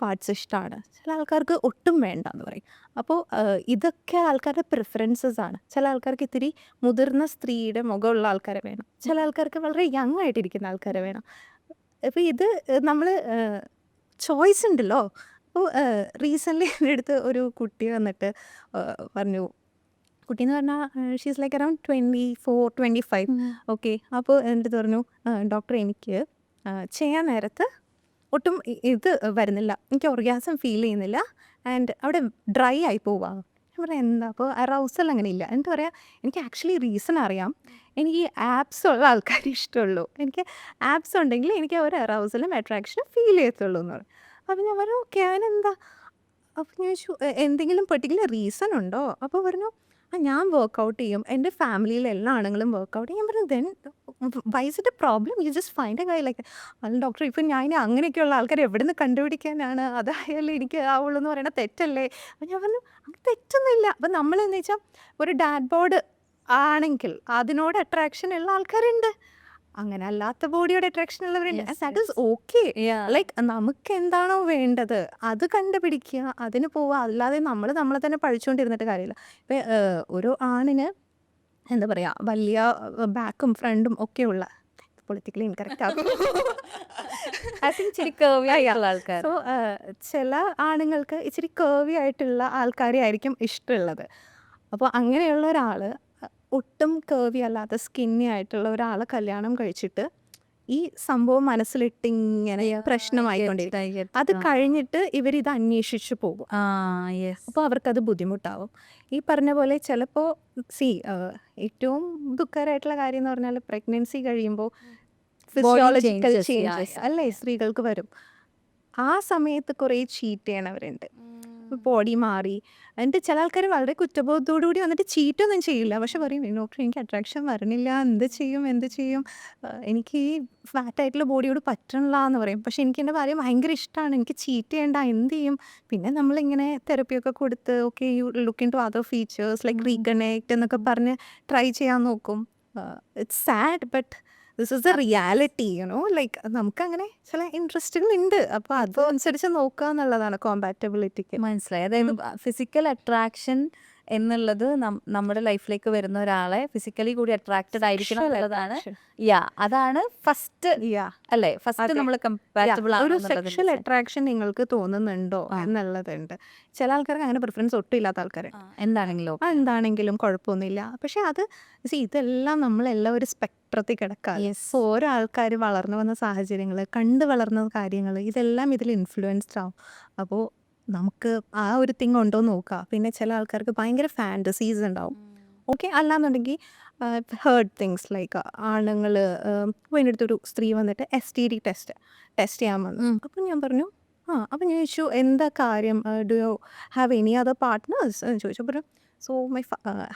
പാർട്സ് ഇഷ്ടമാണ്, ചില ആൾക്കാർക്ക് ഒട്ടും വേണ്ട എന്ന് പറയും. അപ്പോൾ ഇതൊക്കെ ആൾക്കാരുടെ പ്രിഫറൻസസ് ആണ്. ചില ആൾക്കാർക്ക് ഇത്തിരി മുതിർന്ന സ്ത്രീയുടെ മുഖമുള്ള ആൾക്കാരെ വേണം, ചില ആൾക്കാർക്ക് വളരെ യങ് ആയിട്ടിരിക്കുന്ന ആൾക്കാരെ വേണം. അപ്പോൾ ഇത് നമ്മൾ ചോയ്സ് ഉണ്ടല്ലോ. അപ്പോൾ റീസെൻ്റ്ലി എൻ്റെ അടുത്ത് ഒരു കുട്ടി വന്നിട്ട് പറഞ്ഞു, കുട്ടിയെന്ന് പറഞ്ഞാൽ ഷീസ് ലൈക്ക് അറൗണ്ട് 24-25. ഓക്കെ. അപ്പോൾ എൻ്റെ അടുത്ത് പറഞ്ഞു ഡോക്ടർ എനിക്ക് ചെയ്യാൻ നേരത്ത് ഒട്ടും ഇത് വരുന്നില്ല, എനിക്ക് ഒർഗാസം ഫീൽ ചെയ്യുന്നില്ല, ആൻഡ് അവിടെ ഡ്രൈ ആയി പോവാ. ഞാൻ പറയാം എന്താ? അപ്പോൾ അറൗസൽ അങ്ങനെ ഇല്ല. എന്നിട്ട് പറയാം എനിക്ക് ആക്ച്വലി റീസൺ അറിയാം, എനിക്ക് ഈ ആപ്സ് ഉള്ള ആൾക്കാർ ഇഷ്ടമുള്ളൂ, എനിക്ക് ആപ്സ് ഉണ്ടെങ്കിൽ എനിക്ക് ഒരു അറൗസലും അട്രാക്ഷനും ഫീൽ ചെയ്യത്തുള്ളൂ എന്ന് പറയും. അപ്പോൾ ഞാൻ പറഞ്ഞു ഓക്കെ അതിനെന്താ? അപ്പോൾ ഞാൻ ചോദിച്ചു എന്തെങ്കിലും പെർട്ടിക്കുലർ റീസൺ ഉണ്ടോ? അപ്പോൾ പറഞ്ഞു ഞാൻ വർക്കൗട്ട് ചെയ്യും, എൻ്റെ ഫാമിലിയിൽ എല്ലാ ആണുങ്ങളും വർക്കൗട്ട് ചെയ്യും. ഞാൻ പറഞ്ഞു then why is it a problem? You just find a guy like. അല്ല ഡോക്ടർ, ഇപ്പം ഞാൻ അങ്ങനെയൊക്കെയുള്ള ആൾക്കാർ എവിടെ നിന്ന് കണ്ടുപിടിക്കാനാണ്? അതായാലും എനിക്ക് ആവുള്ളൂ എന്ന് പറയണത് തെറ്റല്ലേ? അപ്പം ഞാൻ പറഞ്ഞു അങ്ങനെ തെറ്റൊന്നുമില്ല. അപ്പം നമ്മളെന്ന് വെച്ചാൽ ഒരു ഡാഡ് ബോർഡ് ആണെങ്കിൽ അതിനോട് അട്രാക്ഷൻ ഉള്ള ആൾക്കാരുണ്ട്, അങ്ങനെ അല്ലാത്ത ബോഡിയോട് അട്രാക്ഷൻ ഉള്ളവരുണ്ട്. That is okay. ലൈക്ക് നമുക്ക് എന്താണോ വേണ്ടത് അത് കണ്ടുപിടിക്കുക, അതിന് പോവുക. അല്ലാതെ നമ്മളെ തന്നെ പഴിച്ചുകൊണ്ടിരുന്നിട്ട് കാര്യമില്ല. ഇപ്പം ഒരു ആണിന് എന്താ പറയുക, വലിയ ബാക്കും ഫ്രണ്ടും ഒക്കെയുള്ള, പൊളിറ്റിക്കലി ഇൻകറക്റ്റ് ആകും, ആൾക്കാർ. സോ ചില ആണുങ്ങൾക്ക് ഇച്ചിരി കേർവി ആയിട്ടുള്ള ആൾക്കാരെ ആയിരിക്കും ഇഷ്ടമുള്ളത്. അപ്പോൾ അങ്ങനെയുള്ള ഒരാൾ ഒട്ടും കേർവി അല്ലാത്ത സ്കിന്നി ആയിട്ടുള്ള ഒരാളെ കല്യാണം കഴിച്ചിട്ട് ഈ സംഭവം മനസ്സിലിട്ട് ഇങ്ങനെ പ്രശ്നമായിക്കൊണ്ടിരിക്കും. അത് കഴിഞ്ഞിട്ട് ഇവരിത് അന്വേഷിച്ചു പോകും. അപ്പോൾ അവർക്കത് ബുദ്ധിമുട്ടാവും. ഈ പറഞ്ഞ പോലെ ചിലപ്പോൾ ഏറ്റവും ദുഃഖകരമായിട്ടുള്ള കാര്യം എന്ന് പറഞ്ഞാൽ പ്രഗ്നൻസി കഴിയുമ്പോൾ ഫിസിയോളജിക്കൽ ചേഞ്ചസ് അല്ലേ സ്ത്രീകൾക്ക് വരും. ആ സമയത്ത് കുറേ ചീറ്റ് ചെയ്യണവരുണ്ട്, ബോഡി മാറി. എന്നിട്ട് ചില ആൾക്കാർ വളരെ കുറ്റബോധത്തോടുകൂടി വന്നിട്ട് ചീറ്റൊന്നും ചെയ്യില്ല, പക്ഷെ പറയും ഡോക്ടർ എനിക്ക് അട്രാക്ഷൻ വരണില്ല, എന്ത് ചെയ്യും, എനിക്ക് ഈ ഫാറ്റായിട്ടുള്ള ബോഡിയോട് പറ്റണില്ല എന്ന് പറയും. പക്ഷെ എനിക്ക് എൻ്റെ ഭാര്യ ഭയങ്കര ഇഷ്ടമാണ്, എനിക്ക് ചീറ്റ് ചെയ്യേണ്ട, എന്ത് ചെയ്യും? പിന്നെ നമ്മളിങ്ങനെ തെറപ്പിയൊക്കെ കൊടുത്ത് okay you look in to other features like reconnect എന്നൊക്കെ പറഞ്ഞ് ട്രൈ ചെയ്യാൻ നോക്കും. It's sad but this is a reality, like നമുക്കങ്ങനെ ചില ഇൻട്രസ്റ്റുകൾ ഉണ്ട്. അപ്പോൾ അതനുസരിച്ച് നോക്കുക എന്നുള്ളതാണ് കോമ്പാറ്റബിലിറ്റിക്ക്. മനസ്സിലായി. അതായത് ഫിസിക്കൽ അട്രാക്ഷൻ എന്നുള്ളത് നമ്മുടെ ലൈഫിലേക്ക് വരുന്ന ഒരാളെ ഫിസിക്കലി കൂടി അട്രാക്റ്റഡ് ആയിരിക്കണം എന്നുള്ളതാണ്. അതാണ് ഫസ്റ്റ് അല്ലേ? ഫസ്റ്റ് നമ്മൾ കമ്പാറ്റബിൾ ഒരു സെക്ഷൽ അട്രാക്ഷൻ നിങ്ങൾക്ക് തോന്നുന്നുണ്ടോ എന്നുള്ളതുണ്ട്. ചില ആൾക്കാർക്ക് അങ്ങനെ പ്രിഫറൻസ് ഒട്ടും ഇല്ലാത്ത ആൾക്കാർ എന്താണെങ്കിലും കുഴപ്പമൊന്നുമില്ല. പക്ഷെ അത് ഇതെല്ലാം നമ്മളെല്ലാം ഒരു സ്പെക്ട്രത്തിൽ കിടക്കാം. ഓരോ ആൾക്കാർ വളർന്നു വന്ന സാഹചര്യങ്ങൾ, കണ്ടു വളർന്ന കാര്യങ്ങൾ, ഇതെല്ലാം ഇതിൽ ഇൻഫ്ലുവൻസ്ഡ് ആവും. അപ്പോൾ നമുക്ക് ആ ഒരു തിങ് ഉണ്ടോ നോക്കുക. പിന്നെ ചില ആൾക്കാർക്ക് ഭയങ്കര ഫാൻറ്റസീസ് ഉണ്ടാവും. ഓക്കെ, അല്ലാന്നുണ്ടെങ്കിൽ ഹേർഡ് തിങ്സ് ലൈക്ക് ആണുങ്ങൾ എൻ്റെ അടുത്തൊരു സ്ത്രീ വന്നിട്ട് STD ടെസ്റ്റ് ചെയ്യാൻ വന്നു. അപ്പം ഞാൻ പറഞ്ഞു അപ്പം ഞാൻ ചോദിച്ചു എന്താ കാര്യം, do you have any other partners എന്ന് ചോദിച്ചു. പറഞ്ഞു സോ മൈ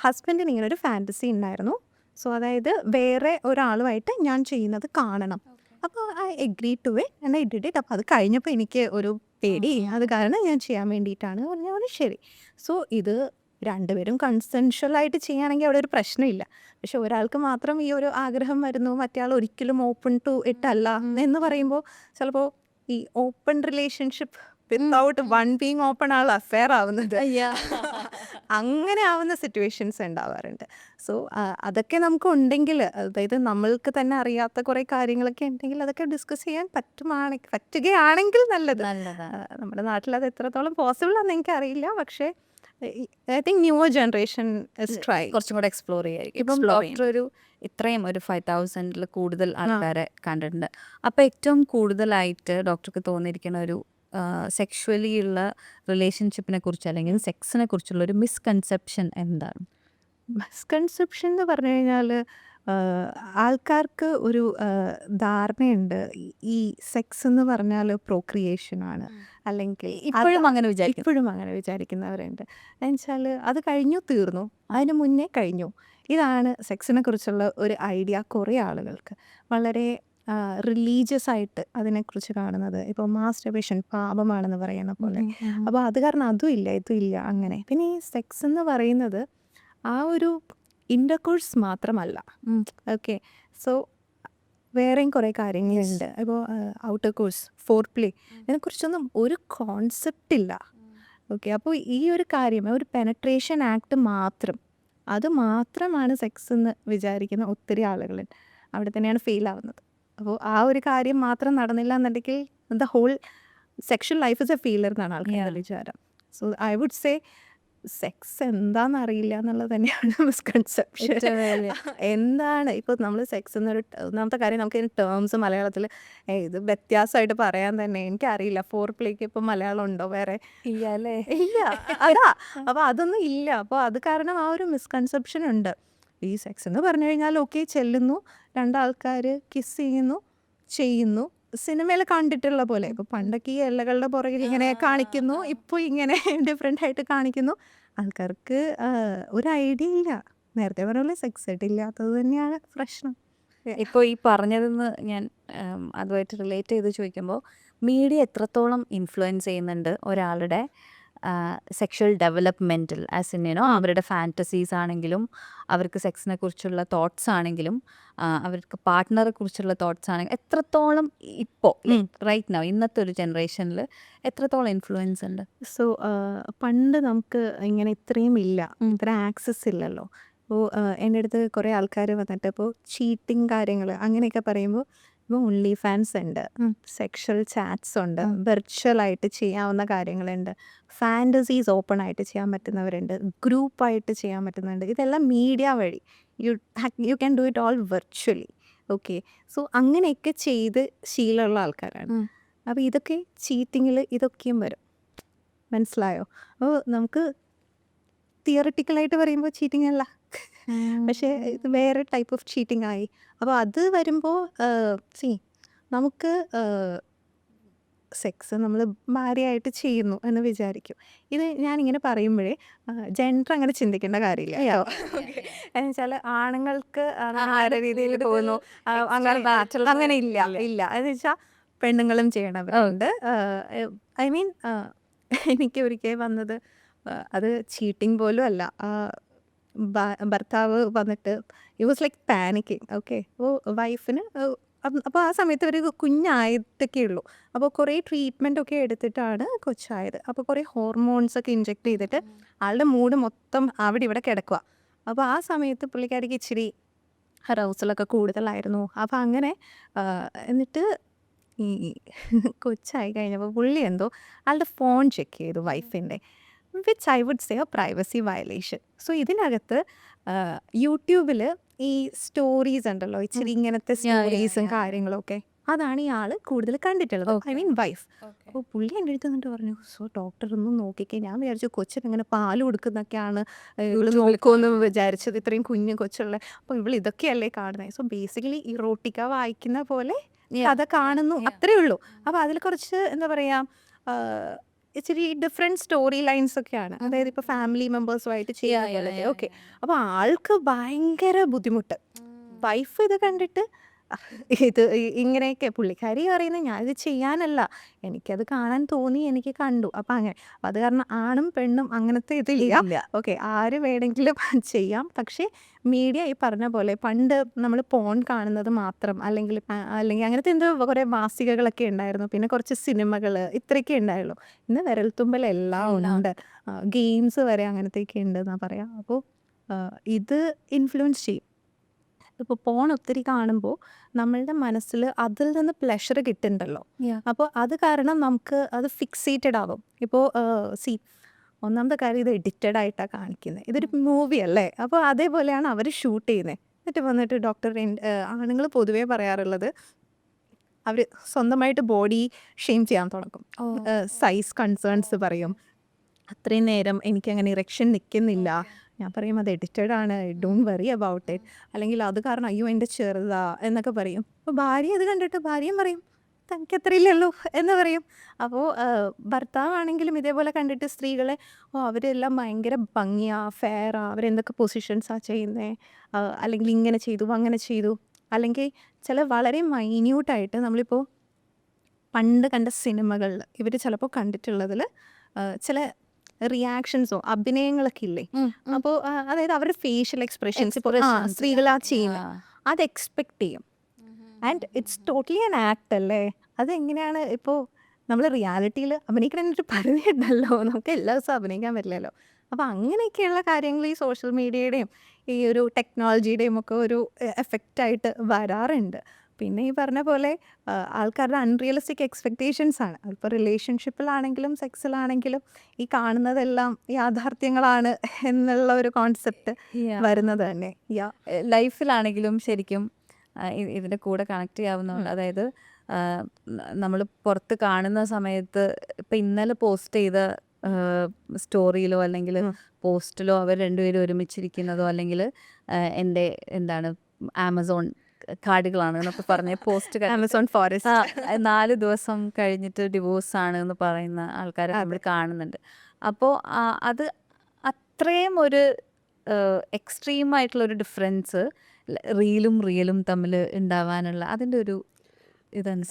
ഹസ്ബൻഡിന് ഇങ്ങനെ ഒരു ഫാൻറ്റസി ഉണ്ടായിരുന്നു, സോ അതായത് വേറെ ഒരാളുമായിട്ട് ഞാൻ ചെയ്യുന്നത് കാണണം. അപ്പോൾ I agree to it and I did it. അപ്പോൾ അത് കഴിഞ്ഞപ്പോൾ എനിക്ക് ഒരു പേടി, അത് കാരണം ഞാൻ ചെയ്യാൻ വേണ്ടിയിട്ടാണ് പറഞ്ഞാൽ ശരി. സോ ഇത് രണ്ടുപേരും കൺസെൻഷ്വലായിട്ട് ചെയ്യുകയാണെങ്കിൽ അവിടെ ഒരു പ്രശ്നമില്ല. പക്ഷെ ഒരാൾക്ക് മാത്രം ഈ ഒരു ആഗ്രഹം വരുന്നു, മറ്റേ ആൾ ഒരിക്കലും ഓപ്പൺ ടു ഇറ്റ് അല്ല എന്ന് പറയുമ്പോൾ ചിലപ്പോൾ ഈ open relationship without one being open ആൾ അഫെയർ ആവുന്നത്, അങ്ങനെ ആവുന്ന സിറ്റുവേഷൻസ് ഉണ്ടാവാറുണ്ട്. സോ അതൊക്കെ നമുക്ക് ഉണ്ടെങ്കിൽ, അതായത് നമ്മൾക്ക് തന്നെ അറിയാത്ത കുറേ കാര്യങ്ങളൊക്കെ ഉണ്ടെങ്കിൽ അതൊക്കെ ഡിസ്കസ് ചെയ്യാൻ പറ്റുകയാണെങ്കിൽ നല്ലത്. നമ്മുടെ നാട്ടിൽ അത് എത്രത്തോളം പോസിബിൾ ആണെന്ന് എനിക്കറിയില്ല, പക്ഷേ I think newer generation is try കുറച്ചും കൂടെ എക്സ്പ്ലോർ ചെയ്യായിരിക്കും. ഇപ്പം Explore ചെയ്യും. ഡോക്ടർ ഇത്രയും ഒരു 5,000 കൂടുതൽ ആൾക്കാരെ കണ്ടിട്ടുണ്ട്. അപ്പോൾ ഏറ്റവും കൂടുതലായിട്ട് ഡോക്ടർക്ക് തോന്നിയിരിക്കുന്ന ഒരു സെക്ഷുവലി ഉള്ള റിലേഷൻഷിപ്പിനെ കുറിച്ച് അല്ലെങ്കിൽ സെക്സിനെ കുറിച്ചുള്ള ഒരു മിസ്കൺസെപ്ഷൻ എന്താണ്? മിസ്കൺസെപ്ഷൻ എന്ന് പറഞ്ഞു കഴിഞ്ഞാൽ ആൾക്കാർക്ക് ഒരു ധാരണയുണ്ട് ഈ സെക്സ് എന്ന് പറഞ്ഞാൽ പ്രോക്രിയേഷൻ ആണ്, അല്ലെങ്കിൽ ഇപ്പോഴും അങ്ങനെ വിചാരിക്കും. ഇപ്പോഴും അങ്ങനെ വിചാരിക്കുന്നവരുണ്ട്. എന്നുവെച്ചാൽ അത് കഴിഞ്ഞു തീർന്നു, അതിന് മുന്നേ കഴിഞ്ഞു. ഇതാണ് സെക്സിനെ കുറിച്ചുള്ള ഒരു ഐഡിയ കുറേ ആളുകൾക്ക്. വളരെ റിലീജിയസ് ആയിട്ട് അതിനെക്കുറിച്ച് കാണുന്നത്, ഇപ്പോൾ മാസ്റ്റർബേഷൻ പാപമാണെന്ന് പറയുന്ന പോലെ. അപ്പോൾ അത് കാരണം അതും ഇല്ല ഇതും ഇല്ല അങ്ങനെ. പിന്നെ ഈ സെക്സ് എന്ന് പറയുന്നത് ആ ഒരു ഇൻ്റർകോഴ്സ് മാത്രമല്ല. ഓക്കെ, സോ വേറെയും കുറേ കാര്യങ്ങളുണ്ട്. ഇപ്പോൾ ഔട്ടർ കോഴ്സ്, ഫോർ പ്ലേ, ഇതിനെക്കുറിച്ചൊന്നും ഒരു കോൺസെപ്റ്റ് ഇല്ല. ഓക്കെ, അപ്പോൾ ഈ ഒരു കാര്യം, ഒരു പെനട്രേഷൻ ആക്ട് മാത്രം, അത് മാത്രമാണ് സെക്സ് എന്ന് വിചാരിക്കുന്ന ഒത്തിരി ആളുകൾ അവിടെ തന്നെയാണ് ഫെയിൽ ആവുന്നത്. അപ്പോൾ ആ ഒരു കാര്യം മാത്രം നടന്നില്ല എന്നുണ്ടെങ്കിൽ the whole sexual life is a failure എന്നാണ് ആൾക്കാരുടെ വിചാരം. So I would say sex എന്താണെന്ന് അറിയില്ല എന്നുള്ളത് തന്നെയാണ് മിസ്കൺസെപ്ഷൻ. എന്താണ് ഇപ്പോൾ നമ്മൾ സെക്സ് എന്നൊരു ഒന്നാമത്തെ കാര്യം, നമുക്ക് ഇതിന് ടേംസ് മലയാളത്തിൽ ഇത് വ്യത്യാസമായിട്ട് പറയാൻ തന്നെ എനിക്കറിയില്ല. ഫോർ പ്ലേക്ക് ഇപ്പോൾ മലയാളം ഉണ്ടോ വേറെ? ഇല്ല അല്ലേ? ഇല്ല, അതാ. അപ്പോൾ അതൊന്നും ഇല്ല. അപ്പോൾ അത് കാരണം ആ ഒരു മിസ്കൺസെപ്ഷൻ ഉണ്ട്. ഈ സെക്സ് എന്ന് പറഞ്ഞു കഴിഞ്ഞാൽ ഓക്കെ, ചെല്ലുന്നു, രണ്ടാൾക്കാർ കിസ് ചെയ്യുന്നു, സിനിമയിൽ കണ്ടിട്ടുള്ള പോലെ. ഇപ്പോൾ പണ്ടൊക്കെ ഈ എല്ലകളുടെ പുറകിൽ ഇങ്ങനെ കാണിക്കുന്നു, ഇപ്പോൾ ഇങ്ങനെ ഡിഫറെൻ്റ് ആയിട്ട് കാണിക്കുന്നു. ആൾക്കാർക്ക് ഒരു ഐഡിയ ഇല്ല. നേരത്തെ പറഞ്ഞ സെക്സ് ആയിട്ട് ഇല്ലാത്തത് തന്നെയാണ് പ്രശ്നം. ഇപ്പോൾ ഈ പറഞ്ഞതെന്ന് ഞാൻ അതുമായിട്ട് റിലേറ്റ് ചെയ്ത് ചോദിക്കുമ്പോൾ, മീഡിയ എത്രത്തോളം ഇൻഫ്ലുവൻസ് ചെയ്യുന്നുണ്ട് ഒരാളുടെ സെക്ഷൽ ഡെവലപ്മെൻറ്റിൽ, ആസ് ഇൻ അവരുടെ ഫാൻറ്റസീസ് ആണെങ്കിലും, അവർക്ക് സെക്സിനെ കുറിച്ചുള്ള തോട്ട്സ് ആണെങ്കിലും, അവർക്ക് പാർട്ട്ണറെ കുറിച്ചുള്ള തോട്ട്സ് ആണെങ്കിലും, എത്രത്തോളം ഇപ്പോൾ റൈറ്റ് നൗ ഇന്നത്തെ ഒരു ജനറേഷനിൽ എത്രത്തോളം ഇൻഫ്ലുവൻസ് ഉണ്ട്? സോ പണ്ട് നമുക്ക് ഇങ്ങനെ ഇത്രയും ഇല്ല, ഇത്ര ആക്സസ് ഇല്ലല്ലോ. അപ്പോൾ എൻ്റെ അടുത്ത് കുറേ ആൾക്കാർ വന്നിട്ട് ഇപ്പോൾ ചീറ്റിങ് കാര്യങ്ങൾ അങ്ങനെയൊക്കെ പറയുമ്പോൾ, ഇപ്പോൾ ഓൺലി ഫാൻസ് ഉണ്ട്, സെക്ഷൽ ചാറ്റ്സ് ഉണ്ട്, വെർച്വലായിട്ട് ചെയ്യാവുന്ന കാര്യങ്ങളുണ്ട്, ഫാൻറ്റസീസ് ഓപ്പൺ ആയിട്ട് ചെയ്യാൻ പറ്റുന്നവരുണ്ട്, ഗ്രൂപ്പായിട്ട് ചെയ്യാൻ പറ്റുന്നുണ്ട്. ഇതെല്ലാം മീഡിയ വഴി you can do it all virtually. Okay, so അങ്ങനെയൊക്കെ ചെയ്ത് ശീലമുള്ള ആൾക്കാരാണ്. അപ്പോൾ ഇതൊക്കെ ചീറ്റിങ്ങിൽ ഇതൊക്കെയും വരും. മനസ്സിലായോ? അപ്പോൾ നമുക്ക് തിയറിറ്റിക്കലായിട്ട് പറയുമ്പോൾ ചീറ്റിംഗ് അല്ല, പക്ഷേ ഇത് വേറെ ടൈപ്പ് ഓഫ് ചീറ്റിംഗ് ആയി. അപ്പോൾ അത് വരുമ്പോൾ നമുക്ക് സെക്സ് നമ്മൾ ഭാര്യയായിട്ട് ചെയ്യുന്നു എന്ന് വിചാരിക്കും. ഇത് ഞാനിങ്ങനെ പറയുമ്പോഴേ ജെൻഡർ അങ്ങനെ ചിന്തിക്കേണ്ട കാര്യമില്ല. എന്ന് വെച്ചാൽ ആണുങ്ങൾക്ക് ആരുടെ രീതിയിൽ പോകുന്നു, അങ്ങനെ ഇല്ല. എന്ന് വെച്ചാൽ പെണ്ണുങ്ങളും ചെയ്യണവരുണ്ട്. ഐ മീൻ എനിക്ക് ഒരിക്കൽ വന്നത് അത് ചീറ്റിംഗ് പോലും അല്ല. ഭർത്താവ് വന്നിട്ട് it was like panicking. Okay, അപ്പോൾ വൈഫിന് അപ്പോൾ ആ സമയത്ത് ഒരു കുഞ്ഞായിട്ടൊക്കെ ഉള്ളൂ. അപ്പോൾ കുറേ ട്രീറ്റ്മെൻ്റ് ഒക്കെ എടുത്തിട്ടാണ് കൊച്ചായത്. അപ്പോൾ കുറേ ഹോർമോൺസ് ഒക്കെ ഇഞ്ചെക്ട് ചെയ്തിട്ട് ആളുടെ മൂഡ് മൊത്തം അവിടെ ഇവിടെ കിടക്കുക. അപ്പോൾ ആ സമയത്ത് പുള്ളിക്കാരിക്ക് ഇച്ചിരി റൗസലൊക്കെ കൂടുതലായിരുന്നു. അപ്പോൾ അങ്ങനെ എന്നിട്ട് ഈ കൊച്ചായി കഴിഞ്ഞപ്പോൾ പുള്ളി എന്തോ ആളുടെ ഫോൺ ചെക്ക് ചെയ്തു വൈഫിൻ്റെ, which I would say a privacy violation. So ഇതിനകത്ത് യൂട്യൂബിൽ ഈ സ്റ്റോറീസ് ഉണ്ടല്ലോ, ഇച്ചിരി ഇങ്ങനത്തെ സ്റ്റോറീസും കാര്യങ്ങളൊക്കെ, അതാണ് ഈ ആൾ കൂടുതൽ കണ്ടിട്ടുള്ളത്. I mean wife. അപ്പോൾ പുള്ളി എൻ്റെ അടുത്ത് എന്നിട്ട് പറഞ്ഞു, സോ ഡോക്ടർ ഒന്നും നോക്കിക്കേ. ഞാൻ വിചാരിച്ചു കൊച്ചിനങ്ങനെ പാല് കൊടുക്കുന്നൊക്കെയാണ് ഇവള് നോക്കുമെന്ന് വിചാരിച്ചത്, ഇത്രയും കുഞ്ഞു കൊച്ചുള്ള. അപ്പോൾ ഇവൾ ഇതൊക്കെയല്ലേ കാണുന്നത്. സോ ബേസിക്കലി ഈ റോട്ടിക്ക വായിക്കുന്ന പോലെ കഥ കാണുന്നു, അത്രേ ഉള്ളൂ. അപ്പോൾ അതിൽ കുറച്ച് എന്താ പറയുക, ഇച്ചിരി ഡിഫറെൻറ്റ് സ്റ്റോറി ലൈൻസ് ഒക്കെയാണ്. അതായത് ഇപ്പോൾ ഫാമിലി മെമ്പേഴ്സുമായിട്ട് ചെയ്യാൻ. ഓക്കെ, അപ്പോൾ ആൾക്ക് ഭയങ്കര ബുദ്ധിമുട്ട്. വൈഫ് ഇത് കണ്ടിട്ട് ഇത് ഇങ്ങനെയൊക്കെ പുള്ളിക്കാരി പറയുന്നത്, ഞാനിത് ചെയ്യാനല്ല, എനിക്കത് കാണാൻ തോന്നി, എനിക്ക് കണ്ടു. അപ്പം അങ്ങനെ. അപ്പം അത് കാരണം ആണും പെണ്ണും അങ്ങനത്തെ ഇതില്ല. ഓക്കെ, ആര് വേണമെങ്കിലും ചെയ്യാം. പക്ഷേ മീഡിയ ഈ പറഞ്ഞ പോലെ പണ്ട് നമ്മൾ പോൺ കാണുന്നത് മാത്രം, അല്ലെങ്കിൽ അങ്ങനത്തെ എന്തോ കുറേ മാസികകളൊക്കെ ഉണ്ടായിരുന്നു, പിന്നെ കുറച്ച് സിനിമകൾ, ഇത്രയൊക്കെ ഉണ്ടായുള്ളൂ. ഇന്ന് വിരൽത്തുമ്പിൽ എല്ലാം ഉണ്ട്, ഗെയിംസ് വരെ അങ്ങനത്തെയൊക്കെ ഉണ്ട് എന്നാ പറയാം. അപ്പോൾ ഇത് ഇൻഫ്ലുവൻസ് ചെയ്യും. ഇപ്പോൾ പോൺ ഒത്തിരി കാണുമ്പോൾ നമ്മളുടെ മനസ്സിൽ അതിൽ നിന്ന് പ്ലഷർ കിട്ടുന്നുണ്ടല്ലോ. അപ്പോൾ അത് കാരണം നമുക്ക് അത് ഫിക്സേറ്റഡ് ആകും. ഇപ്പോൾ ഒന്നാമത്തെ കാര്യം ഇത് എഡിറ്റഡ് ആയിട്ടാണ് കാണിക്കുന്നത്. ഇതൊരു മൂവി അല്ലേ? അപ്പോൾ അതേപോലെയാണ് അവർ ഷൂട്ട് ചെയ്യുന്നത്. എന്നിട്ട് വന്നിട്ട് ആണുങ്ങൾ പൊതുവേ പറയാറുള്ളത് അവർ സ്വന്തമായിട്ട് ബോഡി ഷെയിം ചെയ്യാൻ തുടങ്ങും. സൈസ് കൺസേൺസ് പറയും. അത്രയും നേരം എനിക്കങ്ങനെ ഇറക്ഷൻ നിൽക്കുന്നില്ല. ഞാൻ പറയും അത് എഡിറ്റഡ് ആണ്, ഡോണ്ട് വറി അബൌട്ട് ഇറ്റ്. അല്ലെങ്കിൽ അത് കാരണം അയ്യോ എൻ്റെ ചെറുതാ എന്നൊക്കെ പറയും. അപ്പോൾ ഭാര്യ അത് കണ്ടിട്ട് ഭാര്യയും പറയും തനിക്ക് അത്രയില്ലേ ഉള്ളൂ എന്ന് പറയും. അപ്പോൾ ഭർത്താവാണെങ്കിലും ഇതേപോലെ കണ്ടിട്ട് സ്ത്രീകളെ അവരെല്ലാം ഭയങ്കര ഭംഗിയാ, ഫെയറാ, അവരെന്തൊക്കെ പൊസിഷൻസാണ് ചെയ്യുന്നത്, അല്ലെങ്കിൽ ഇങ്ങനെ ചെയ്തു അങ്ങനെ ചെയ്തു. അല്ലെങ്കിൽ ചില വളരെ മൈന്യൂട്ടായിട്ട് നമ്മളിപ്പോൾ പണ്ട് കണ്ട സിനിമകളിൽ ഇവർ ചിലപ്പോൾ കണ്ടിട്ടുള്ളതിൽ ചില റിയാക്ഷൻസോ അഭിനയങ്ങളൊക്കെ ഇല്ലേ, അപ്പോൾ അതായത് അവരുടെ ഫേഷ്യൽ എക്സ്പ്രഷൻസ് ഇപ്പോൾ സ്ത്രീകളാ ചെയ്യുന്നത് അത് എക്സ്പെക്ട് ചെയ്യും. And it's totally an act അല്ലേ. അതെങ്ങനെയാണ് ഇപ്പോൾ നമ്മൾ റിയാലിറ്റിയിൽ അഭിനയിക്കണമെന്നൊരു പരിധി ഉണ്ടല്ലോ, നമുക്ക് എല്ലാ ദിവസവും അഭിനയിക്കാൻ പറ്റില്ലല്ലോ. അപ്പോൾ അങ്ങനെയൊക്കെയുള്ള കാര്യങ്ങൾ ഈ സോഷ്യൽ മീഡിയയുടെയും ഈ ഒരു ടെക്നോളജിയുടെയും ഒക്കെ ഒരു എഫക്റ്റായിട്ട് വരാറുണ്ട്. പിന്നെ ഈ പറഞ്ഞ പോലെ ആൾക്കാരുടെ അൺറിയലിസ്റ്റിക് എക്സ്പെക്റ്റേഷൻസ് ആണ്. ഇപ്പോൾ റിലേഷൻഷിപ്പിലാണെങ്കിലും സെക്സിലാണെങ്കിലും ഈ കാണുന്നതെല്ലാം യാഥാർത്ഥ്യങ്ങളാണ് എന്നുള്ള ഒരു കോൺസെപ്റ്റ് വരുന്നത് തന്നെ. ലൈഫിലാണെങ്കിലും ശരിക്കും ഇതിൻ്റെ കൂടെ കണക്ട് ചെയ്യാവുന്നതുണ്ട്. അതായത് നമ്മൾ പുറത്ത് കാണുന്ന സമയത്ത് ഇപ്പം ഇന്നലെ പോസ്റ്റ് ചെയ്ത സ്റ്റോറിയിലോ അല്ലെങ്കിൽ പോസ്റ്റിലോ അവർ രണ്ടുപേരും ഒരുമിച്ചിരിക്കുന്നതോ അല്ലെങ്കിൽ എൻ്റെ എന്താണ് ആമസോൺ കാർഡുകളാണ് എന്നൊക്കെ പറഞ്ഞ് പോസ്റ്റ് ആമസോൺ ഫോറസ്റ്റ് 4 ദിവസം കഴിഞ്ഞിട്ട് ഡിവോഴ്സ് ആണ് എന്ന് പറയുന്ന ആൾക്കാരെ നമ്മൾ കാണുന്നുണ്ട്. അപ്പോൾ അത് അത്രയും ഒരു എക്സ്ട്രീം ആയിട്ടുള്ള ഒരു ഡിഫറൻസ് റീലും റിയലും തമ്മിൽ ഉണ്ടാവാനുള്ള അതിൻ്റെ ഒരു ഇതാണ്.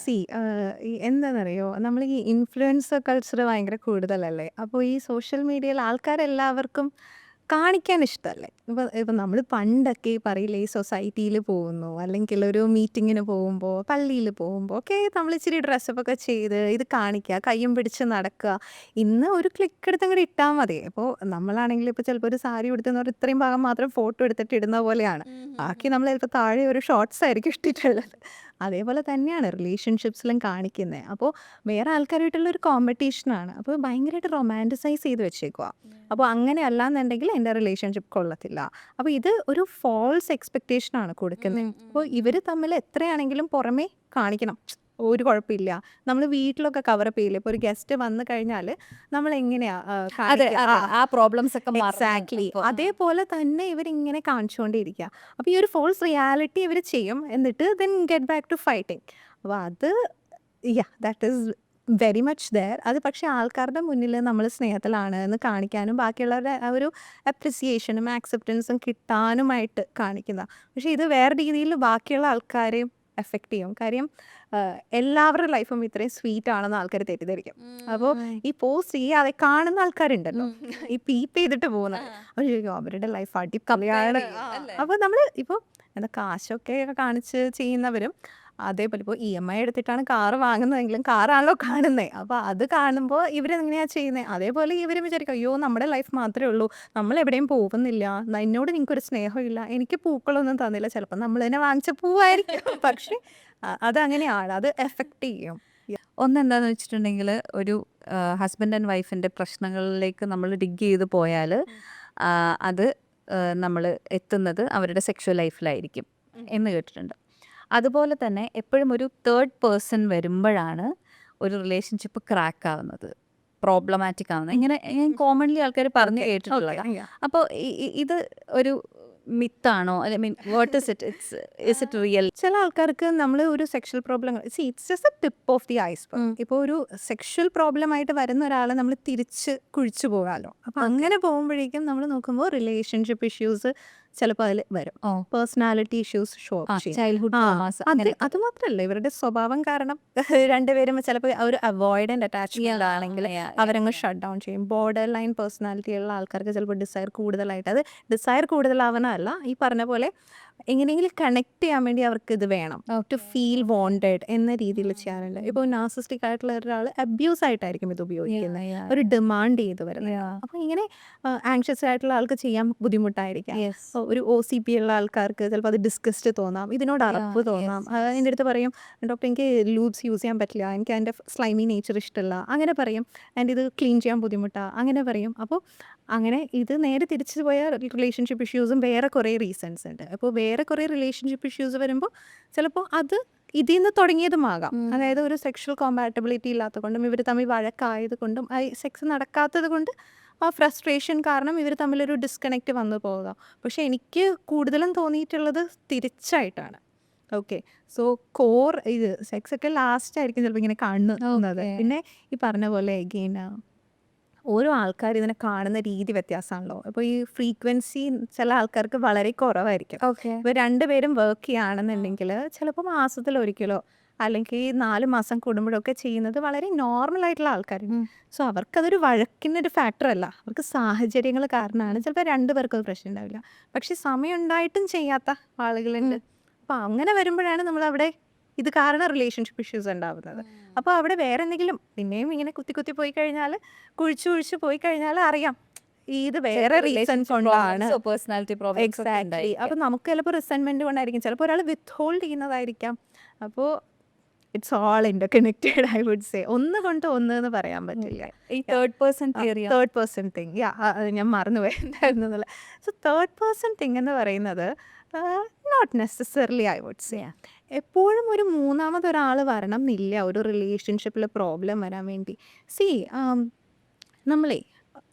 എന്താണെന്നറിയോ, നമ്മൾ ഈ ഇൻഫ്ലുവൻസർ കൾച്ചർ ഭയങ്കര കൂടുതലല്ലേ. അപ്പോൾ ഈ സോഷ്യൽ മീഡിയയിൽ ആൾക്കാരെല്ലാവർക്കും കാണിക്കാൻ ഇഷ്ടമല്ലേ. ഇപ്പം നമ്മൾ പണ്ടൊക്കെ പറയില്ലേ, ഈ സൊസൈറ്റിയിൽ പോകുന്നു അല്ലെങ്കിൽ ഒരു മീറ്റിങ്ങിന് പോകുമ്പോൾ പള്ളിയിൽ പോകുമ്പോൾ ഒക്കെ നമ്മൾ ഇച്ചിരി ഡ്രസ്സപ്പൊക്കെ ചെയ്ത് ഇത് കാണിക്കുക, കയ്യും പിടിച്ച് നടക്കുക. ഇന്ന് ഒരു ക്ലിക്ക് എടുത്ത് അങ്ങോട്ട് ഇട്ടാൽ മതി. അപ്പോൾ നമ്മളാണെങ്കിൽ ഇപ്പോൾ ചിലപ്പോൾ ഒരു സാരി ഉടുത്തെന്ന് പറഞ്ഞാൽ ഇത്രയും ഭാഗം മാത്രം ഫോട്ടോ എടുത്തിട്ട് ഇടുന്ന പോലെയാണ്. ബാക്കി നമ്മൾ ചിലപ്പോൾ താഴെ ഒരു ഷോർട്ട്സ് ആയിരിക്കും ഇട്ടിട്ടുള്ളത്. അതേപോലെ തന്നെയാണ് റിലേഷൻഷിപ്സിലും കാണിക്കുന്നത്. അപ്പോൾ വേറെ ആൾക്കാരായിട്ടുള്ള ഒരു കോമ്പറ്റീഷനാണ്. അപ്പോൾ ഭയങ്കരമായിട്ട് റൊമാൻറ്റിസൈസ് ചെയ്ത് വെച്ചേക്കുക. അപ്പോൾ അങ്ങനെ അല്ലാന്നുണ്ടെങ്കിൽ എൻ്റെ റിലേഷൻഷിപ്പ് കൊള്ളത്തില്ല. അപ്പോൾ ഇത് ഒരു ഫോൾസ് എക്സ്പെക്റ്റേഷനാണ് കൊടുക്കുന്നത്. അപ്പോൾ ഇവർ തമ്മിൽ എത്രയാണെങ്കിലും പുറമേ കാണിക്കണം, ഒരു കുഴപ്പമില്ല. നമ്മൾ വീട്ടിലൊക്കെ കവറപ്പ് ചെയ്യില്ല. ഇപ്പോൾ ഒരു ഗസ്റ്റ് വന്നു കഴിഞ്ഞാൽ നമ്മൾ എങ്ങനെയാ ആ പ്രോബ്ലംസ് ഒക്കെ എക്സാക്ട്ലി അതേപോലെ തന്നെ ഇവരിങ്ങനെ കാണിച്ചുകൊണ്ടിരിക്കുക. അപ്പോൾ ഈ ഒരു ഫോൾസ് റിയാലിറ്റി ഇവർ ചെയ്യും, എന്നിട്ട് then get back to fighting. അപ്പോൾ അത് that is very much there. അത് പക്ഷേ ആൾക്കാരുടെ മുന്നിൽ നമ്മൾ സ്നേഹത്തിലാണ് എന്ന് കാണിക്കാനും ബാക്കിയുള്ളവരുടെ ആ ഒരു അപ്രിസിയേഷനും ആക്സെപ്റ്റൻസും കിട്ടാനുമായിട്ട് കാണിക്കുന്ന. പക്ഷേ ഇത് വേറെ രീതിയിൽ ബാക്കിയുള്ള ആൾക്കാരെയും എഫക്റ്റ് ചെയ്യും. കാര്യം എല്ലാവരുടെ ലൈഫും ഇത്രയും സ്വീറ്റ് ആണെന്ന് ആൾക്കാർ തെറ്റിദ്ധരിക്കും. അപ്പോൾ ഈ പോസ്റ്റ് ചെയ്യാതെ കാണുന്ന ആൾക്കാരുണ്ടല്ലോ, ഈ പീപ്പ് ചെയ്തിട്ട് പോകുന്നത്, അവർ ചോദിക്കും അവരുടെ ലൈഫ് അടിപൊളിയാണ്. അപ്പോൾ നമ്മൾ ഇപ്പോൾ എന്താ കാശൊക്കെ കാണിച്ച് ചെയ്യുന്നവരും അതേപോലെ ഇപ്പോൾ EMI എടുത്തിട്ടാണ് കാറ് വാങ്ങുന്നതെങ്കിലും കാറാണല്ലോ കാണുന്നത്. അപ്പോൾ അത് കാണുമ്പോൾ ഇവരെങ്ങനെയാണ് ചെയ്യുന്നത്, അതേപോലെ ഇവരും വിചാരിക്കും അയ്യോ നമ്മുടെ ലൈഫ് മാത്രമേ ഉള്ളൂ, നമ്മൾ എവിടെയും പോകുന്നില്ല, എന്നോട് നിങ്ങൾക്കൊരു സ്നേഹമില്ല, എനിക്ക് പൂക്കളൊന്നും തന്നില്ല. ചിലപ്പോൾ നമ്മൾ തന്നെ വാങ്ങിച്ച പൂവായിരിക്കും, പക്ഷേ അതങ്ങനെയാണ്, അത് എഫക്റ്റ് ചെയ്യും. ഒന്നെന്താണെന്ന് വെച്ചിട്ടുണ്ടെങ്കിൽ ഒരു ഹസ്ബൻഡ് ആൻഡ് വൈഫിൻ്റെ പ്രശ്നങ്ങളിലേക്ക് നമ്മൾ ഡിഗ് ചെയ്ത് പോയാൽ അത് നമ്മൾ എത്തുന്നത് അവരുടെ സെക്ഷൽ ലൈഫിലായിരിക്കും എന്ന് കേട്ടിട്ടുണ്ട്. അതുപോലെ തന്നെ എപ്പോഴും ഒരു തേർഡ് പേഴ്സൺ വരുമ്പോഴാണ് ഒരു റിലേഷൻഷിപ്പ് ക്രാക്ക് ആവുന്നത്, പ്രോബ്ലമാറ്റിക് ആവുന്നത്. ഇങ്ങനെ കോമൺലി ആൾക്കാർ പറഞ്ഞു കേട്ടിട്ടുള്ളത്. അപ്പോൾ ഇത് ഒരു മിത്താണോ, I mean what is it, is it real? ചില ആൾക്കാർക്ക് നമ്മൾ ഒരു sexual problem it's just a tip of the iceberg. ഇപ്പോൾ ഒരു സെക്ഷൽ പ്രോബ്ലം ആയിട്ട് വരുന്ന ഒരാളെ നമ്മൾ തിരിച്ച് കുഴിച്ചു പോകാമല്ലോ. അപ്പോൾ അങ്ങനെ പോകുമ്പോഴേക്കും നമ്മൾ നോക്കുമ്പോൾ റിലേഷൻഷിപ്പ് ഇഷ്യൂസ് ചിലപ്പോൾ അതിൽ വരും, പേഴ്സണാലിറ്റി ഇഷ്യൂസ് ഷോ ചൈൽഡ്ഹുഡ് അത് മാത്രമല്ല ഇവരുടെ സ്വഭാവം കാരണം രണ്ടുപേരും ചിലപ്പോൾ ഒരു അവോയ്ഡന്റ് അറ്റാച്ച്മെന്റ് ആണെങ്കിൽ അവരങ്ങ് ഷട്ട് ഡൗൺ ചെയ്യും. ബോർഡർ ലൈൻ പേഴ്സണാലിറ്റി ഉള്ള ആൾക്കാർക്ക് ചിലപ്പോൾ ഡിസയർ കൂടുതലായിട്ട്, അത് ഡിസയർ കൂടുതലാവുന്നതല്ല, ഈ പറഞ്ഞ പോലെ എങ്ങനെയെങ്കിലും കണക്ട് ചെയ്യാൻ വേണ്ടി അവർക്ക് ഇത് വേണം ടു ഫീൽ വോണ്ടഡ് എന്ന രീതിയിൽ ചെയ്യാറുണ്ട്. ഇപ്പോൾ നാർസിസ്റ്റിക് ആയിട്ടുള്ള ഒരാൾ അബ്യൂസ് ആയിട്ടായിരിക്കും ഇത് ഉപയോഗിക്കുന്നത്, ഒരു ഡിമാൻഡ് ചെയ്ത് വരുന്നത്. അപ്പോൾ ഇങ്ങനെ ആങ്ഷ്യസ് ആയിട്ടുള്ള ആൾക്ക് ചെയ്യാൻ ബുദ്ധിമുട്ടായിരിക്കാം. ഒരു OCP ഉള്ള ആൾക്കാർക്ക് ചിലപ്പോൾ അത് ഡിസ്കസ്റ്റ് തോന്നാം, ഇതിനോട് അറപ്പ് തോന്നാം. എൻ്റെ അടുത്ത് പറയും, ഡോക്ടർ എനിക്ക് ലൂബ്സ് യൂസ് ചെയ്യാൻ പറ്റില്ല, എനിക്ക് അതിൻ്റെ സ്ലൈമി നേച്ചർ ഇഷ്ടമല്ല, അങ്ങനെ പറയും. ആൻഡ് ഇത് ക്ലീൻ ചെയ്യാൻ ബുദ്ധിമുട്ടാണ്, അങ്ങനെ പറയും. അപ്പോൾ അങ്ങനെ ഇത് നേരെ തിരിച്ചു പോയ റിലേഷൻഷിപ്പ് ഇഷ്യൂസും വേറെ കുറേ റീസൺസ് ഉണ്ട്. അപ്പോൾ വേറെ കുറേ റിലേഷൻഷിപ്പ് ഇഷ്യൂസ് വരുമ്പോൾ ചിലപ്പോൾ അത് ഇതിൽ നിന്ന് തുടങ്ങിയതുമാകാം. അതായത് ഒരു സെക്ഷൽ കോമ്പാറ്റബിലിറ്റി ഇല്ലാത്തത് കൊണ്ടും ഇവർ തമ്മിൽ വഴക്കായത് കൊണ്ടും സെക്സ് നടക്കാത്തത് കൊണ്ട് ആ ഫ്രസ്ട്രേഷൻ കാരണം ഇവർ തമ്മിലൊരു ഡിസ്കണക്റ്റ് വന്നു പോകാം. പക്ഷെ എനിക്ക് കൂടുതലും തോന്നിയിട്ടുള്ളത് തിരിച്ചായിട്ടാണ്. ഓക്കെ, സോ കോർ ഇത് സെക്സ് ഒക്കെ ലാസ്റ്റ് ആയിരിക്കും ചിലപ്പോൾ ഇങ്ങനെ കാണുന്നത്. പിന്നെ ഈ പറഞ്ഞ പോലെ എഗെയിൻ ഓരോ ആൾക്കാർ ഇതിനെ കാണുന്ന രീതി വ്യത്യാസമാണല്ലോ. അപ്പോൾ ഈ ഫ്രീക്വൻസി ചില ആൾക്കാർക്ക് വളരെ കുറവായിരിക്കും. ഇപ്പോൾ രണ്ടുപേരും വർക്ക് ചെയ്യുകയാണെന്നുണ്ടെങ്കിൽ ചിലപ്പോൾ മാസത്തിലൊരിക്കലോ അല്ലെങ്കിൽ 4 മാസം കൂടുമ്പോഴൊക്കെ ചെയ്യുന്നത് വളരെ നോർമൽ ആയിട്ടുള്ള ആൾക്കാരുണ്ട്. സോ അവർക്കതൊരു വഴക്കിനൊരു ഫാക്ടർ അല്ല, അവർക്ക് സാഹചര്യങ്ങൾ കാരണമാണ്. ചിലപ്പോൾ 2 പേർക്കും അത് പ്രശ്നം ഉണ്ടാവില്ല, പക്ഷെ സമയം ഉണ്ടായിട്ടും ചെയ്യാത്ത ആളുകളുണ്ട്. അപ്പോൾ അങ്ങനെ വരുമ്പോഴാണ് നമ്മളവിടെ ഇത് കാരണം റിലേഷൻഷിപ്പ് ഇഷ്യൂസ് ഉണ്ടാവുന്നത്. അപ്പോൾ അവിടെ വേറെ എന്തെങ്കിലും പിന്നെയും ഇങ്ങനെ കുത്തി പോയി കഴിഞ്ഞാൽ, കുഴിച്ചു പോയി കഴിഞ്ഞാൽ അറിയാം ഇത് വേറെ റീസൺസ് കൊണ്ടാണ്. എക്സാക്ട്ലി. അപ്പോൾ നമുക്ക് ചിലപ്പോൾ റിസെൻമെന്റ് കൊണ്ടായിരിക്കും, ചിലപ്പോൾ ഒരാൾ വിത്ത് ചെയ്യുന്നതായിരിക്കാം. അപ്പോൾ it's all interconnected, I would say. ഒന്ന് കൊണ്ട് ഒന്ന് എന്ന് പറയാൻ പറ്റില്ല. ഈ തേർഡ് പേഴ്സൺ തിങ്, ഞാൻ മറന്നുപോയി. സോ തേർഡ് പേഴ്സൺ തിങ് എന്ന് പറയുന്നത് not necessarily, I would say. എപ്പോഴും ഒരു മൂന്നാമതൊരാൾ വരണം എന്നില്ല ഒരു റിലേഷൻഷിപ്പിൽ പ്രോബ്ലം വരാൻ വേണ്ടി. നമ്മളെ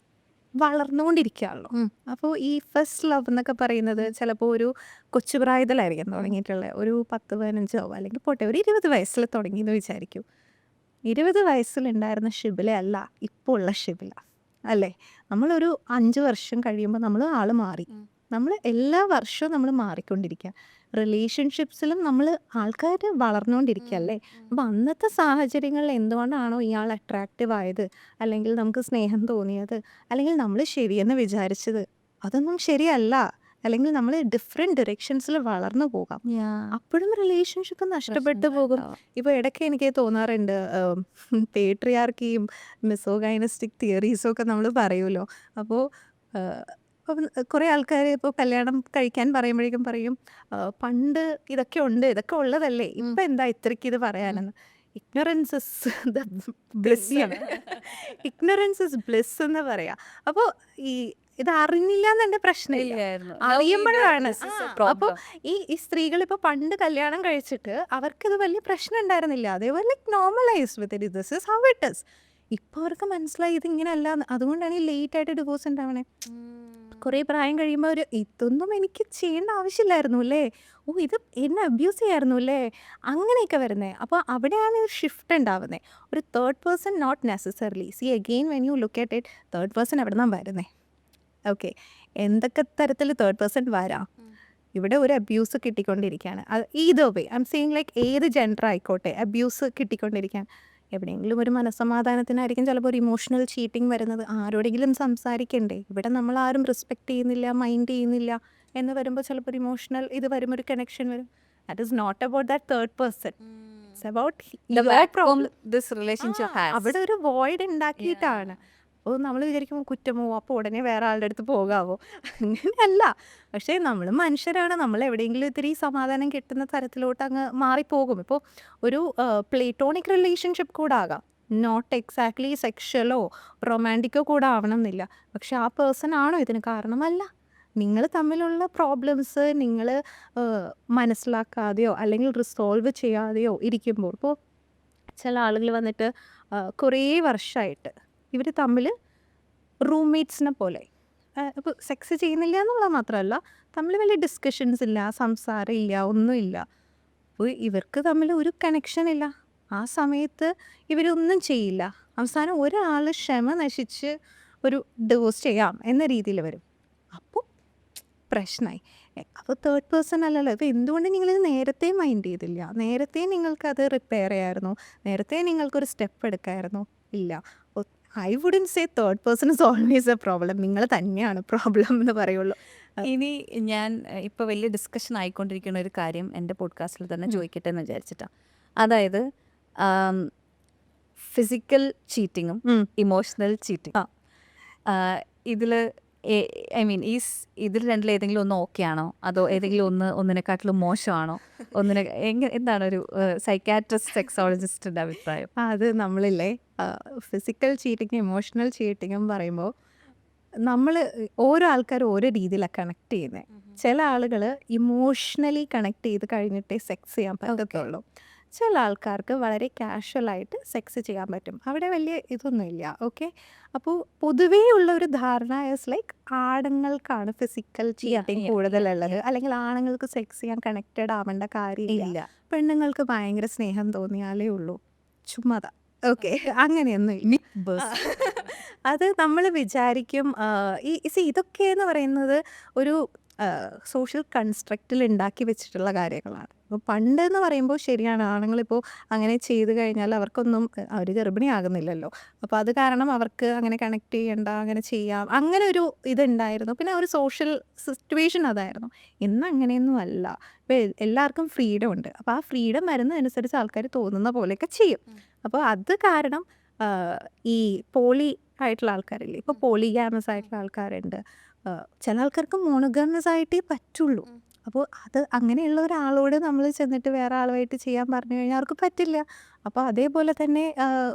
വളർന്നുകൊണ്ടിരിക്കുകയാണല്ലോ. അപ്പോൾ ഈ ഫസ്റ്റ് ലവ് എന്നൊക്കെ പറയുന്നത് ചിലപ്പോൾ ഒരു കൊച്ചുപ്രായത്തിലായിരിക്കും തുടങ്ങിയിട്ടുള്ളത്. ഒരു 10-15 അല്ലെങ്കിൽ പോട്ടെ ഒരു 20 വയസ്സിൽ തുടങ്ങിയെന്ന് വിചാരിക്കും. 20 വയസ്സിലുണ്ടായിരുന്ന ഷിബില അല്ല ഇപ്പോൾ ഉള്ള ഷിബില, അല്ലേ? നമ്മളൊരു 5 വർഷം കഴിയുമ്പോൾ നമ്മൾ ആൾ മാറി. നമ്മൾ എല്ലാ വർഷവും നമ്മൾ മാറിക്കൊണ്ടിരിക്കുക. റിലേഷൻഷിപ്സിലും നമ്മൾ ആൾക്കാർ വളർന്നുകൊണ്ടിരിക്കുക, അല്ലേ? അപ്പം അന്നത്തെ സാഹചര്യങ്ങളിൽ എന്തുകൊണ്ടാണോ ഇയാൾ അട്രാക്റ്റീവ് ആയത്, അല്ലെങ്കിൽ നമുക്ക് സ്നേഹം തോന്നിയത്, അല്ലെങ്കിൽ നമ്മൾ ശരിയെന്ന് വിചാരിച്ചത്, അതൊന്നും ശരിയല്ല. അല്ലെങ്കിൽ നമ്മൾ ഡിഫറെൻറ്റ് ഡയറക്ഷൻസിൽ വളർന്നു പോകാം. അപ്പോഴും റിലേഷൻഷിപ്പ് നഷ്ടപ്പെട്ടു പോകും. ഇപ്പോൾ ഇടയ്ക്ക് എനിക്ക് തോന്നാറുണ്ട്, പേട്രിയാർക്കിയും മിസോഗൈനസ്റ്റിക് തിയറീസും ഒക്കെ നമ്മൾ പറയുമല്ലോ. അപ്പോൾ അപ്പം കുറേ ആൾക്കാർ ഇപ്പോൾ കല്യാണം കഴിക്കാൻ പറയുമ്പോഴേക്കും പറയും, പണ്ട് ഇതൊക്കെ ഉണ്ട്, ഇതൊക്കെ ഉള്ളതല്ലേ, ഇപ്പം എന്താ ഇത്രയ്ക്ക് ഇത് പറയാനെന്ന്. Ignorance is the bliss, ignorance is bliss എന്ന് പറയാം. അപ്പോൾ ഇത് അറിഞ്ഞില്ല എന്നെ പ്രശ്നമില്ല, അറിയുമ്പോഴാണ്. അപ്പോൾ ഈ സ്ത്രീകൾ ഇപ്പോൾ പണ്ട് കല്യാണം കഴിച്ചിട്ട് അവർക്കിത് വലിയ പ്രശ്നം ഉണ്ടായിരുന്നില്ല, അതേപോലെ like normalised with it, this is how it is. ഇപ്പോൾ അവർക്ക് മനസ്സിലായി ഇതിങ്ങനെയല്ല. അതുകൊണ്ടാണ് ഈ ലേറ്റ് ആയിട്ട് ഡിവോഴ്സ് ഉണ്ടാവണേ. കുറേ പ്രായം കഴിയുമ്പോൾ ഇതൊന്നും എനിക്ക് ചെയ്യേണ്ട ആവശ്യമില്ലായിരുന്നു അല്ലേ, ഇത് എന്നെ അബ്യൂസ് ചെയ്യായിരുന്നു അല്ലേ, അങ്ങനെയൊക്കെ വരുന്നത്. അപ്പോൾ അവിടെയാണ് ഒരു ഷിഫ്റ്റ് ഉണ്ടാവുന്നത്. ഒരു third person not necessarily. See again when you look at it, third person എവിടെ നിന്നാണ് വരുന്നത്? ഓക്കെ, എന്തൊക്കെ തരത്തിൽ തേർഡ് പേഴ്സൺ വരാം. ഇവിടെ ഒരു അബ്യൂസ് കിട്ടിക്കൊണ്ടിരിക്കുകയാണ്. Either way I'm saying, like ഏത് ജെൻഡർ ആയിക്കോട്ടെ അബ്യൂസ് കിട്ടിക്കൊണ്ടിരിക്കുകയാണ്. എവിടെയെങ്കിലും ഒരു മനസ്സമാധാനത്തിനായിരിക്കും ചിലപ്പോൾ ഒരു ഇമോഷണൽ ചീറ്റിംഗ് വരുന്നത്. ആരോടെങ്കിലും സംസാരിക്കണ്ടേ, ഇവിടെ നമ്മൾ ആരും റെസ്പെക്റ്റ് ചെയ്യുന്നില്ല, മൈൻഡ് ചെയ്യുന്നില്ല എന്ന് വരുമ്പോൾ ചിലപ്പോൾ ഒരു ഇമോഷണൽ ഇത് വരുമ്പോൾ ഒരു കണക്ഷൻ വരും. That is not about that third person, it's about this relationship has. അവിടെ ഒരു വോയിഡ് ഉണ്ടാക്കിയിട്ടാണ്. അപ്പോൾ നമ്മൾ വിചാരിക്കുമ്പോൾ കുറ്റമോ, അപ്പോൾ ഉടനെ വേറെ ആളുടെ അടുത്ത് പോകാവോ, അങ്ങനെയല്ല. പക്ഷേ നമ്മൾ മനുഷ്യരാണ്, നമ്മൾ എവിടെയെങ്കിലും ഇത്തിരി സമാധാനം കിട്ടുന്ന തരത്തിലോട്ട് അങ്ങ് മാറിപ്പോകും. ഇപ്പോൾ ഒരു പ്ലേറ്റോണിക് റിലേഷൻഷിപ്പ് കൂടെ ആകാം, നോട്ട് എക്സാക്ട്ലി സെക്ഷലോ റൊമാൻറ്റിക്കോ കൂടെ ആവണം എന്നില്ല. പക്ഷെ ആ പേഴ്സൺ ആണോ ഇതിന് കാരണമല്ല. നിങ്ങൾ തമ്മിലുള്ള പ്രോബ്ലംസ് നിങ്ങൾ മനസ്സിലാക്കാതെയോ അല്ലെങ്കിൽ റിസോൾവ് ചെയ്യാതെയോ ഇരിക്കുമ്പോൾ, ഇപ്പോൾ ചില ആളുകൾ വന്നിട്ട് കുറേ വർഷമായിട്ട് ഇവർ തമ്മിൽ റൂംമേറ്റ്സിനെ പോലെ, ഇപ്പോൾ സെക്സ് ചെയ്യുന്നില്ല എന്നുള്ളത് മാത്രമല്ല, തമ്മിൽ വലിയ ഡിസ്കഷൻസ് ഇല്ല, സംസാരം ഇല്ല, ഒന്നുമില്ല. അപ്പോൾ ഇവർക്ക് തമ്മിൽ ഒരു കണക്ഷൻ ഇല്ല. ആ സമയത്ത് ഇവരൊന്നും ചെയ്യില്ല. അവസാനം ഒരാൾ ക്ഷമ നശിച്ച് ഒരു ഡിവോഴ്സ് ചെയ്യാം എന്ന രീതിയിൽ വരും. അപ്പോൾ പ്രശ്നമായി. അപ്പോൾ തേർഡ് പേഴ്സൺ അല്ലല്ലോ. ഇപ്പോൾ എന്തുകൊണ്ട് നിങ്ങളിത് നേരത്തെ മൈൻഡ് ചെയ്തില്ല? നേരത്തെ നിങ്ങൾക്കത് റിപ്പയർ ചെയ്യാമായിരുന്നു, നേരത്തെ നിങ്ങൾക്കൊരു സ്റ്റെപ്പ് എടുക്കാമായിരുന്നു. ഇല്ല. I wouldn't say third person is always A problem. നിങ്ങൾ തന്നെയാണ് പ്രോബ്ലം എന്ന് പറയുള്ളൂ. ഇനി ഞാൻ ഇപ്പോൾ വലിയ ഡിസ്കഷൻ ആയിക്കൊണ്ടിരിക്കുന്ന ഒരു കാര്യം എൻ്റെ പോഡ്കാസ്റ്റിൽ തന്നെ ചോദിക്കട്ടെ എന്ന് വിചാരിച്ചിട്ടാണ്. അതായത് ഫിസിക്കൽ ചീറ്റിങ്ങും ഇമോഷണൽ ചീറ്റിങ്, ഇതിൽ ഐ മീൻ ഇതിൽ രണ്ടിൽ ഏതെങ്കിലും ഒന്ന് ഓക്കെ ആണോ, അതോ ഏതെങ്കിലും ഒന്നിനെക്കാട്ടിലും മോശമാണോ, എന്താണ് ഒരു സൈക്കാട്രിസ്റ്റ് സെക്സോളജിസ്റ്റിൻ്റെ അഭിപ്രായം? അത് നമ്മളില്ലേ ഫിസിക്കൽ ചീറ്റിങ്ങും ഇമോഷണൽ ചീറ്റിങ്ങും പറയുമ്പോൾ നമ്മൾ ഓരോ ആൾക്കാരും ഓരോ രീതിയിലാണ് കണക്ട് ചെയ്യുന്നത്. ചില ആളുകൾ ഇമോഷണലി കണക്ട് ചെയ്ത് കഴിഞ്ഞിട്ടേ സെക്സ് ചെയ്യാൻ പറ്റത്തുള്ളൂ. ചില ആൾക്കാർക്ക് വളരെ കാഷ്വലായിട്ട് സെക്സ് ചെയ്യാൻ പറ്റും. അവിടെ വലിയ ഇതൊന്നുമില്ല. ഓക്കെ, അപ്പോൾ പൊതുവേ ഉള്ള ഒരു ധാരണ ഇസ് ലൈക്ക് ആണുങ്ങൾക്കാണ് ഫിസിക്കൽ ചീറ്റിങ് കൂടുതലുള്ളത്, അല്ലെങ്കിൽ ആണുങ്ങൾക്ക് സെക്സ് ചെയ്യാൻ കണക്റ്റഡ് ആവേണ്ട കാര്യമില്ല, പെണ്ണുങ്ങൾക്ക് ഭയങ്കര സ്നേഹം തോന്നിയാലേ ഉള്ളൂ. ചുമ്മാതാ. ഓക്കെ, അങ്ങനെയൊന്നും അത് നമ്മൾ വിചാരിക്കും. ഇതൊക്കെ എന്ന് പറയുന്നത് ഒരു സോഷ്യൽ കൺസ്ട്രക്റ്റിൽ ഉണ്ടാക്കി വെച്ചിട്ടുള്ള കാര്യങ്ങളാണ്. അപ്പോൾ പണ്ടെന്ന് പറയുമ്പോൾ ശരിയാണ്, ആണുങ്ങളിപ്പോൾ അങ്ങനെ ചെയ്ത് കഴിഞ്ഞാൽ അവർക്കൊന്നും അവർ ഗർഭിണിയാകുന്നില്ലല്ലോ, അപ്പോൾ അത് കാരണം അവർക്ക് അങ്ങനെ കണക്ട് ചെയ്യണ്ട, അങ്ങനെ ചെയ്യാം, അങ്ങനെ ഒരു ഇതുണ്ടായിരുന്നു. പിന്നെ ഒരു സോഷ്യൽ സിറ്റുവേഷൻ അതായിരുന്നു. ഇന്ന് അങ്ങനെയൊന്നും അല്ല. ഇപ്പോൾ എല്ലാവർക്കും ഫ്രീഡം ഉണ്ട്. അപ്പോൾ ആ ഫ്രീഡം വരുന്നതനുസരിച്ച് ആൾക്കാർ തോന്നുന്ന പോലെയൊക്കെ ചെയ്യും. അപ്പോൾ അത് കാരണം ഈ പോളി ആയിട്ടുള്ള ആൾക്കാരില്ലേ, ഇപ്പോൾ പോളിഗാമസ് ആയിട്ടുള്ള ആൾക്കാരുണ്ട്. ചില ആൾക്കാർക്ക് മോണോഗാമസ് ആയിട്ടേ പറ്റുള്ളൂ. അപ്പോൾ അത് അങ്ങനെയുള്ള ഒരാളോട് നമ്മൾ ചെന്നിട്ട് വേറെ ആളുമായിട്ട് ചെയ്യാൻ പറഞ്ഞു കഴിഞ്ഞാൽ അവർക്ക് പറ്റില്ല. അപ്പോൾ അതേപോലെ തന്നെ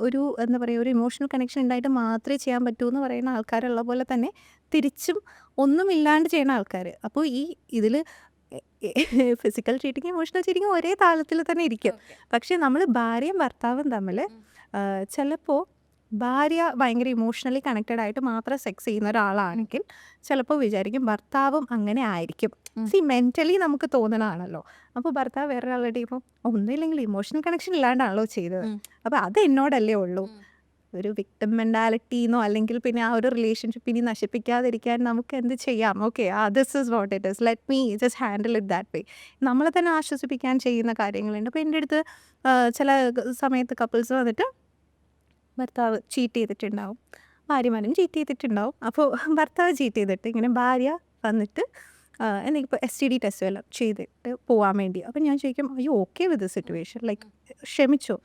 ഒരു എന്താ പറയുക, ഒരു ഇമോഷണൽ കണക്ഷൻ ഉണ്ടായിട്ട് മാത്രമേ ചെയ്യാൻ പറ്റൂ എന്ന് പറയുന്ന ആൾക്കാരുള്ള പോലെ തന്നെ തിരിച്ചും ഒന്നുമില്ലാണ്ട് ചെയ്യുന്ന ആൾക്കാർ. അപ്പോൾ ഇതിൽ ഫിസിക്കൽ ചീറ്റിങ് ഇമോഷണൽ ചീറ്റിങ് ഒരേ താളത്തിൽ തന്നെ ഇരിക്കും. പക്ഷേ നമ്മൾ ഭാര്യയും ഭർത്താവും തമ്മിൽ ചിലപ്പോൾ ഭാര്യ ഭയങ്കര ഇമോഷണലി കണക്റ്റഡ് ആയിട്ട് മാത്രം സെക്സ് ചെയ്യുന്ന ഒരാളാണെങ്കിൽ ചിലപ്പോൾ വിചാരിക്കും ഭർത്താവും അങ്ങനെ ആയിരിക്കും. മെൻ്റലി നമുക്ക് തോന്നണതാണല്ലോ. അപ്പോൾ ഭർത്താവ് വേറൊരാളുടെ ഇപ്പോൾ ഒന്നുമില്ലെങ്കിൽ ഇമോഷണൽ കണക്ഷൻ ഇല്ലാണ്ടാണല്ലോ ചെയ്തത്, അപ്പോൾ അത് എന്നോടല്ലേ ഉള്ളൂ. ഒരു വിക്ടിം മെൻറ്റാലിറ്റിന്നോ അല്ലെങ്കിൽ പിന്നെ ആ ഒരു റിലേഷൻഷിപ്പ് ഇനി നശിപ്പിക്കാതിരിക്കാൻ നമുക്ക് എന്ത് ചെയ്യാം? Okay, this is what it is, let me just handle it that way. നമ്മളെ തന്നെ ആശ്വസിപ്പിക്കാൻ ചെയ്യുന്ന കാര്യങ്ങളുണ്ട്. അപ്പോൾ എൻ്റെ അടുത്ത് ചില സമയത്ത് കപ്പിൾസ് വന്നിട്ട് ഭർത്താവ് ചീറ്റ് ചെയ്തിട്ടുണ്ടാവും, ഭാര്യമാരും ചീറ്റ് ചെയ്തിട്ടുണ്ടാവും. അപ്പോൾ ഭർത്താവ് ചീറ്റ് ചെയ്തിട്ട് ഇങ്ങനെ ഭാര്യ വന്നിട്ട് എന്തെങ്കിലും ഇപ്പോൾ STD ടെസ്റ്റ് എല്ലാം ചെയ്തിട്ട് പോകാൻ വേണ്ടി. അപ്പം ഞാൻ ചോദിക്കും, അയ്യോ okay with the situation, like ക്ഷമിച്ചോ?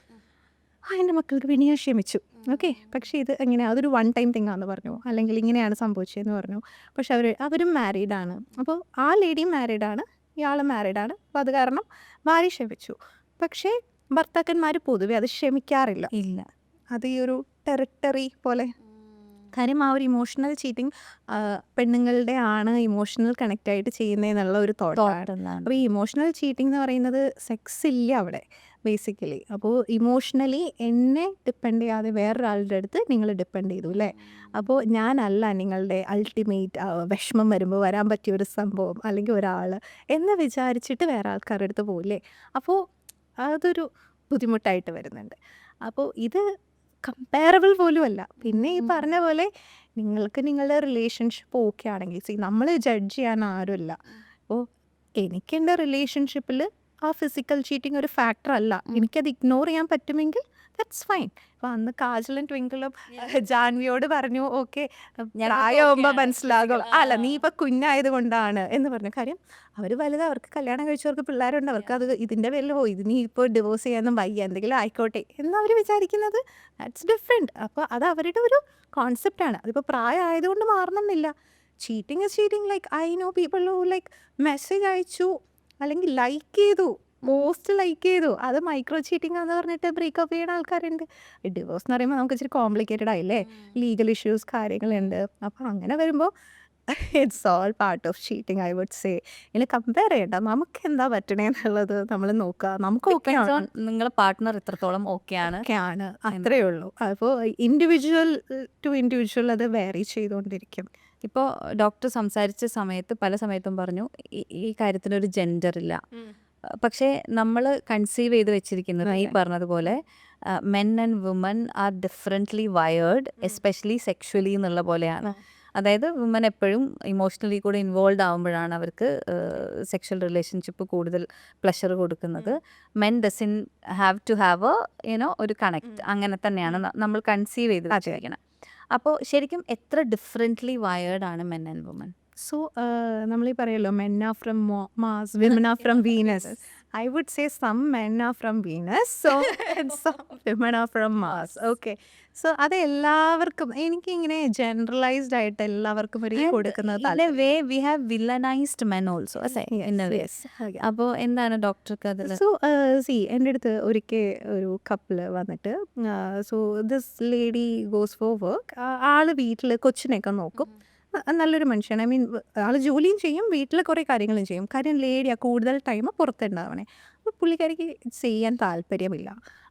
എൻ്റെ മക്കൾക്ക് വേണ്ടി ഞാൻ ക്ഷമിച്ചു. ഓക്കെ, പക്ഷേ ഇത് എങ്ങനെയാണ്, അതൊരു വൺ ടൈം തിങ് ആണെന്ന് പറഞ്ഞു, അല്ലെങ്കിൽ ഇങ്ങനെയാണ് സംഭവിച്ചതെന്ന് പറഞ്ഞു. പക്ഷെ അവരും മാരീഡാണ്. അപ്പോൾ ആ ലേഡിയും മാരീഡാണ്, ഇയാളും മാരീഡാണ്. അപ്പോൾ അത് കാരണം ഭാര്യ ക്ഷമിച്ചു. പക്ഷേ ഭർത്താക്കന്മാർ പൊതുവെ അത് ക്ഷമിക്കാറില്ല. ഇല്ല, അത് ഈ ഒരു ടെറിട്ടറി പോലെ. കാര്യം ആ ഒരു ഇമോഷണൽ ചീറ്റിങ് പെണ്ണുങ്ങളുടെ ആണ് ഇമോഷണൽ കണക്റ്റ് ആയിട്ട് ചെയ്യുന്നതെന്നുള്ള ഒരു തോട്ടാണ്. അപ്പോൾ ഈ ഇമോഷണൽ ചീറ്റിംഗ് എന്ന് പറയുന്നത് സെക്സ് ഇല്ല അവിടെ ബേസിക്കലി. അപ്പോൾ ഇമോഷണലി എന്നെ ഡിപ്പെൻഡ് ചെയ്യാതെ വേറൊരാളുടെ അടുത്ത് നിങ്ങൾ ഡിപ്പെൻഡ് ചെയ്തു അല്ലേ, അപ്പോൾ ഞാനല്ല നിങ്ങളുടെ അൾട്ടിമേറ്റ് വിഷമം വരുമ്പോൾ വരാൻ പറ്റിയ ഒരു സംഭവം അല്ലെങ്കിൽ ഒരാൾ എന്ന് വിചാരിച്ചിട്ട് വേറെ ആൾക്കാരുടെ അടുത്ത് പോകില്ലേ. അപ്പോൾ അതൊരു ബുദ്ധിമുട്ടായിട്ട് വരുന്നുണ്ട്. അപ്പോൾ ഇത് കമ്പയറബിൾ പോലും അല്ല. പിന്നെ ഈ പറഞ്ഞ പോലെ നിങ്ങൾക്ക് നിങ്ങളുടെ റിലേഷൻഷിപ്പ് ഓക്കെ ആണെങ്കിൽ നമ്മൾ ജഡ്ജ് ചെയ്യാൻ ആരുമില്ല. അപ്പോൾ എനിക്ക് എൻ്റെ റിലേഷൻഷിപ്പിൽ ആ ഫിസിക്കൽ ചീറ്റിംഗ് ഒരു ഫാക്ടർ അല്ല, എനിക്കത് ഇഗ്നോർ ചെയ്യാൻ പറ്റുമെങ്കിൽ ദാറ്റ്സ് ഫൈൻ. അപ്പോൾ അന്ന് കാജലും ട്വിങ്കിളും ജാൻവിയോട് പറഞ്ഞു, ഓക്കെ പ്രായമാകുമ്പോൾ മനസ്സിലാകും, അല്ല നീ ഇപ്പം കുഞ്ഞായത് കൊണ്ടാണ് എന്ന് പറഞ്ഞു. കാര്യം അവർ വലുത്, അവർക്ക് കല്യാണം കഴിച്ചവർക്ക് പിള്ളേരുണ്ട്, അവർക്ക് അത് ഇതിൻ്റെ പേരിൽ ഇത് നീ ഇപ്പോൾ ഡിവോഴ്സ് ചെയ്യാനും വയ്യ, എന്തെങ്കിലും ആയിക്കോട്ടെ എന്നവർ വിചാരിക്കുന്നത് ദാറ്റ്സ് ഡിഫറെൻറ്റ്. അപ്പോൾ അത് അവരുടെ ഒരു കോൺസെപ്റ്റാണ്. അതിപ്പോൾ പ്രായമായതുകൊണ്ട് മാറണമെന്നില്ല. Cheating is cheating. Like I know people who like message അയച്ചു അല്ലെങ്കിൽ ലൈക്ക് ചെയ്തു, പോസ്റ്റ് ലൈക്ക് ചെയ്തു, അത് മൈക്രോ ചീറ്റിംഗ് എന്ന് പറഞ്ഞിട്ട് ബ്രേക്കപ്പ് ചെയ്യുന്ന ആൾക്കാരുണ്ട്. ഡിവോഴ്സ് എന്ന് പറയുമ്പോൾ നമുക്ക് ഇച്ചിരി കോംപ്ലിക്കേറ്റഡ് ആയില്ലേ, ലീഗൽ ഇഷ്യൂസ് കാര്യങ്ങളുണ്ട്. അപ്പോൾ അങ്ങനെ വരുമ്പോൾ it's all part of cheating I would say. ഇനി കമ്പയർ ചെയ്യണ്ട, നമുക്ക് എന്താ പറ്റണേ എന്നുള്ളത് നമ്മൾ നോക്കുക. നമുക്ക് ഓക്കെ നിങ്ങളുടെ പാർട്ട്ണർ എത്രത്തോളം ഓക്കെയാണ്, അത്രയേ ഉള്ളൂ. അപ്പോൾ ഇൻഡിവിജ്വൽ ടു ഇൻഡിവിജ്വൽ അത് വേറി ചെയ്തുകൊണ്ടിരിക്കും. ഇപ്പോൾ ഡോക്ടർ സംസാരിച്ച സമയത്ത് പല സമയത്തും പറഞ്ഞു ഈ കാര്യത്തിനൊരു ജെൻഡർ ഇല്ല. പക്ഷേ നമ്മൾ കൺസീവ് ചെയ്ത് വെച്ചിരിക്കുന്നത് ഈ പറഞ്ഞതുപോലെ men and woman R differently wired, especially sexually എന്നുള്ള പോലെയാണ്. അതായത് വുമൻ എപ്പോഴും ഇമോഷണലി കൂടെ ഇൻവോൾവ് ആകുമ്പോഴാണ് അവർക്ക് സെക്ഷൽ റിലേഷൻഷിപ്പ് കൂടുതൽ പ്ലഷർ കൊടുക്കുന്നത്. Men doesn't have to have ഒരു കണക്ട്. അങ്ങനെ തന്നെയാണ് നമ്മൾ കൺസീവ് ചെയ്ത് വെച്ചിരിക്കുന്നത്. അപ്പോൾ ശരിക്കും എത്ര ഡിഫറെൻ്റ്ലി വയേർഡ് ആണ് മെൻ ആൻഡ് വുമൻ? സോ നമ്മൾ ഈ പറയല്ലോ men are from Mars women are from Venus. I would say some men are from Venus, so some women are from Mars. Okay, so അത് എല്ലാവർക്കും എനിക്കിങ്ങനെ ജനറലൈസ്ഡ് ആയിട്ട് എല്ലാവർക്കും ഒരു കൊടുക്കുന്നത് in a way we have വില്ലനൈസ്ഡ് men also അല്ലേ in a വേ. അപ്പോൾ എന്താണ് ഡോക്ടർക്ക് അതിൽ? സോ സി എൻ്റെ അടുത്ത് ഒരിക്കൽ ഒരു കപ്പിള് വന്നിട്ട്, so this lady goes for work. ആള് വീട്ടിൽ കൊച്ചിനെയൊക്കെ നോക്കും. നല്ലൊരു മനുഷ്യൻ. ഐ മീൻ ആള് ജോലിയും ചെയ്യും, വീട്ടിൽ കുറേ കാര്യങ്ങളും ചെയ്യും. കാര്യം ലേഡിയാണ് കൂടുതൽ ടൈം പുറത്തുണ്ടാവണേ. അപ്പോൾ പുള്ളിക്കാരിക്ക് ചെയ്യാൻ താല്പര്യമില്ല.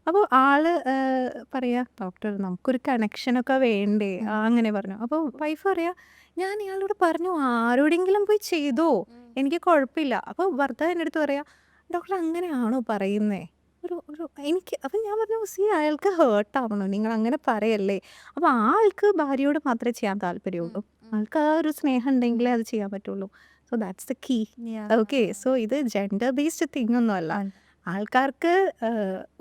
അപ്പോൾ ആള് പറയാ, ഡോക്ടർ നമുക്കൊരു കണക്ഷനൊക്കെ വേണ്ടേ, അങ്ങനെ പറഞ്ഞു. അപ്പോൾ വൈഫ് പറയാ, ഞാൻ ഇയാളോട് പറഞ്ഞു ആരോടെങ്കിലും പോയി ചെയ്തോ, എനിക്ക് കുഴപ്പമില്ല. അപ്പോൾ ഭർത്താവ് എൻ്റെ അടുത്ത് പറയാ, ഡോക്ടർ അങ്ങനെയാണോ പറയുന്നേ, ഒരു എനിക്ക്. അപ്പം ഞാൻ പറഞ്ഞു, സി അയാൾക്ക് ഹേർട്ടാവണോ, നിങ്ങൾ അങ്ങനെ പറയല്ലേ. അപ്പോൾ ആ ആൾക്ക് ഭാര്യയോട് മാത്രമേ ചെയ്യാൻ താല്പര്യമുള്ളൂ. ആൾക്ക് ആ ഒരു സ്നേഹം ഉണ്ടെങ്കിലേ അത് ചെയ്യാൻ പറ്റുള്ളൂ. So that's the key. Okay, so ഇത് ജെൻഡർ ബേസ്ഡ് തിങ് ഒന്നും അല്ല. ആൾക്കാർക്ക്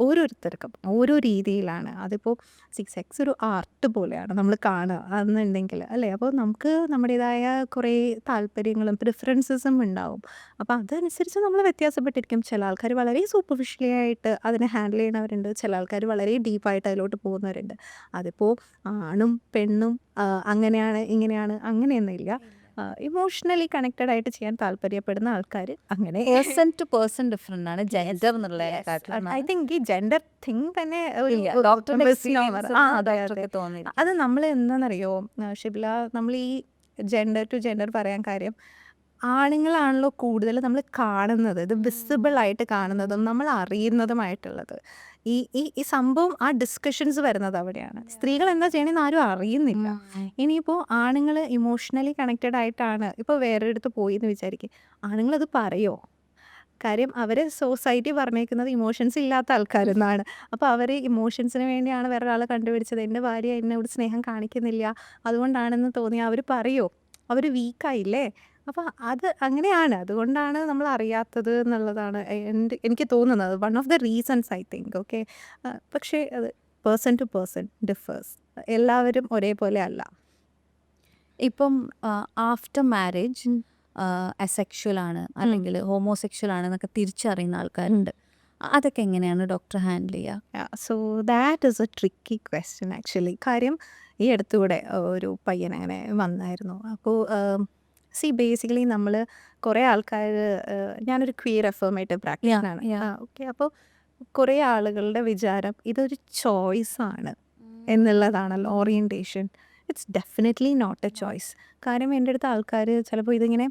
ഓരോരുത്തർക്കും ഓരോ രീതിയിലാണ്. അതിപ്പോൾ സെക്സ് ഒരു ആർട്ട് പോലെയാണ് നമ്മൾ കാണുക എന്നുണ്ടെങ്കിൽ അല്ലേ. അപ്പോൾ നമുക്ക് നമ്മുടേതായ കുറേ താല്പര്യങ്ങളും പ്രിഫറൻസസും ഉണ്ടാവും. അപ്പോൾ അതനുസരിച്ച് നമ്മൾ വ്യത്യാസപ്പെട്ടിരിക്കും. ചില ആൾക്കാർ വളരെ സൂപ്പർഫിഷ്യലി ആയിട്ട് അതിനെ ഹാൻഡിൽ ചെയ്യുന്നവരുണ്ട്, ചില ആൾക്കാർ വളരെ ഡീപ്പായിട്ട് അതിലോട്ട് പോകുന്നവരുണ്ട്. അതിപ്പോൾ ആണും പെണ്ണും അങ്ങനെയാണ് ഇങ്ങനെയാണ് അങ്ങനെയൊന്നുമില്ല. ഇമോഷണലി കണക്റ്റഡ് ആയിട്ട് ചെയ്യാൻ താല്പര്യപ്പെടുന്ന ആൾക്കാർ അങ്ങനെ. പേഴ്സൺ ടു പേഴ്സൺ ഡിഫറെന്റ് ആണ് ജെൻഡർ എന്നുള്ള ഐ തിങ്ക് ഈ ജെൻഡർ തിങ് തന്നെ ഡോക്ടറുടെ misnomer. ഡോക്ടർക്ക് തോന്നി. അത് നമ്മൾ എന്താണെന്നറിയോ ഷിബില, നമ്മൾ ഈ ജെൻഡർ ടു ജെൻഡർ പറയാൻ കാര്യം, ആണുങ്ങളാണല്ലോ കൂടുതൽ നമ്മൾ കാണുന്നത്, ഇത് വിസിബിൾ ആയിട്ട് കാണുന്നതും നമ്മൾ അറിയുന്നതുമായിട്ടുള്ളത്. ഈ ഈ ഈ സംഭവം ആ ഡിസ്കഷൻസ് വരുന്നത് അവിടെയാണ്. സ്ത്രീകൾ എന്താ ചെയ്യണമെന്ന് ആരും അറിയുന്നില്ല. ഇനിയിപ്പോൾ ആണുങ്ങൾ ഇമോഷണലി കണക്റ്റഡ് ആയിട്ടാണ് ഇപ്പോൾ വേറൊരിടത്ത് പോയി എന്ന് വിചാരിക്കുക, ആണുങ്ങളത് പറയോ? കാര്യം അവർ സൊസൈറ്റി പറഞ്ഞേക്കുന്നത് ഇമോഷൻസ് ഇല്ലാത്ത ആൾക്കാരെന്നാണ്. അപ്പോൾ അവർ ഇമോഷൻസിന് വേണ്ടിയാണ് വേറൊരാളെ കണ്ടുപിടിച്ചത്, എൻ്റെ ഭാര്യ എന്നോട് സ്നേഹം കാണിക്കുന്നില്ല അതുകൊണ്ടാണെന്ന് തോന്നിയാൽ അവർ പറയോ? അവർ വീക്കായില്ലേ? അപ്പോൾ അത് അങ്ങനെയാണ്, അതുകൊണ്ടാണ് നമ്മൾ അറിയാത്തത് എന്നുള്ളതാണ് എനിക്ക് തോന്നുന്നത്. One of the reasons I think. Okay, പക്ഷേ അത് പേഴ്സൺ ടു പേഴ്സൺ ഡിഫേഴ്സ്. എല്ലാവരും ഒരേപോലെ അല്ല. ഇപ്പം ആഫ്റ്റർ മാരേജ് അസെക്ഷൽ ആണ് അല്ലെങ്കിൽ ഹോമോസെക്ഷൽ ആണ് എന്നൊക്കെ തിരിച്ചറിയുന്ന ആൾക്കാരുണ്ട്. അതൊക്കെ എങ്ങനെയാണ് ഡോക്ടർ ഹാൻഡിൽ ചെയ്യുക? So that is A tricky question actually. കാര്യം ഈ അടുത്തുകൂടെ ഒരു പയ്യൻ അങ്ങനെ വന്നായിരുന്നു. അപ്പോൾ സി ബേസിക്കലി നമ്മൾ കുറേ ആൾക്കാർ, ഞാനൊരു ക്വീർ അഫർമേറ്റീവ് പ്രാക്ടീഷനാണ്. ഓക്കെ, അപ്പോൾ കുറേ ആളുകളുടെ വിചാരം ഇതൊരു ചോയ്സാണ് എന്നുള്ളതാണല്ലോ, orientation. It's definitely not a choice. കാര്യം എൻ്റെ അടുത്ത ആൾക്കാർ ചിലപ്പോൾ ഇതിങ്ങനെ,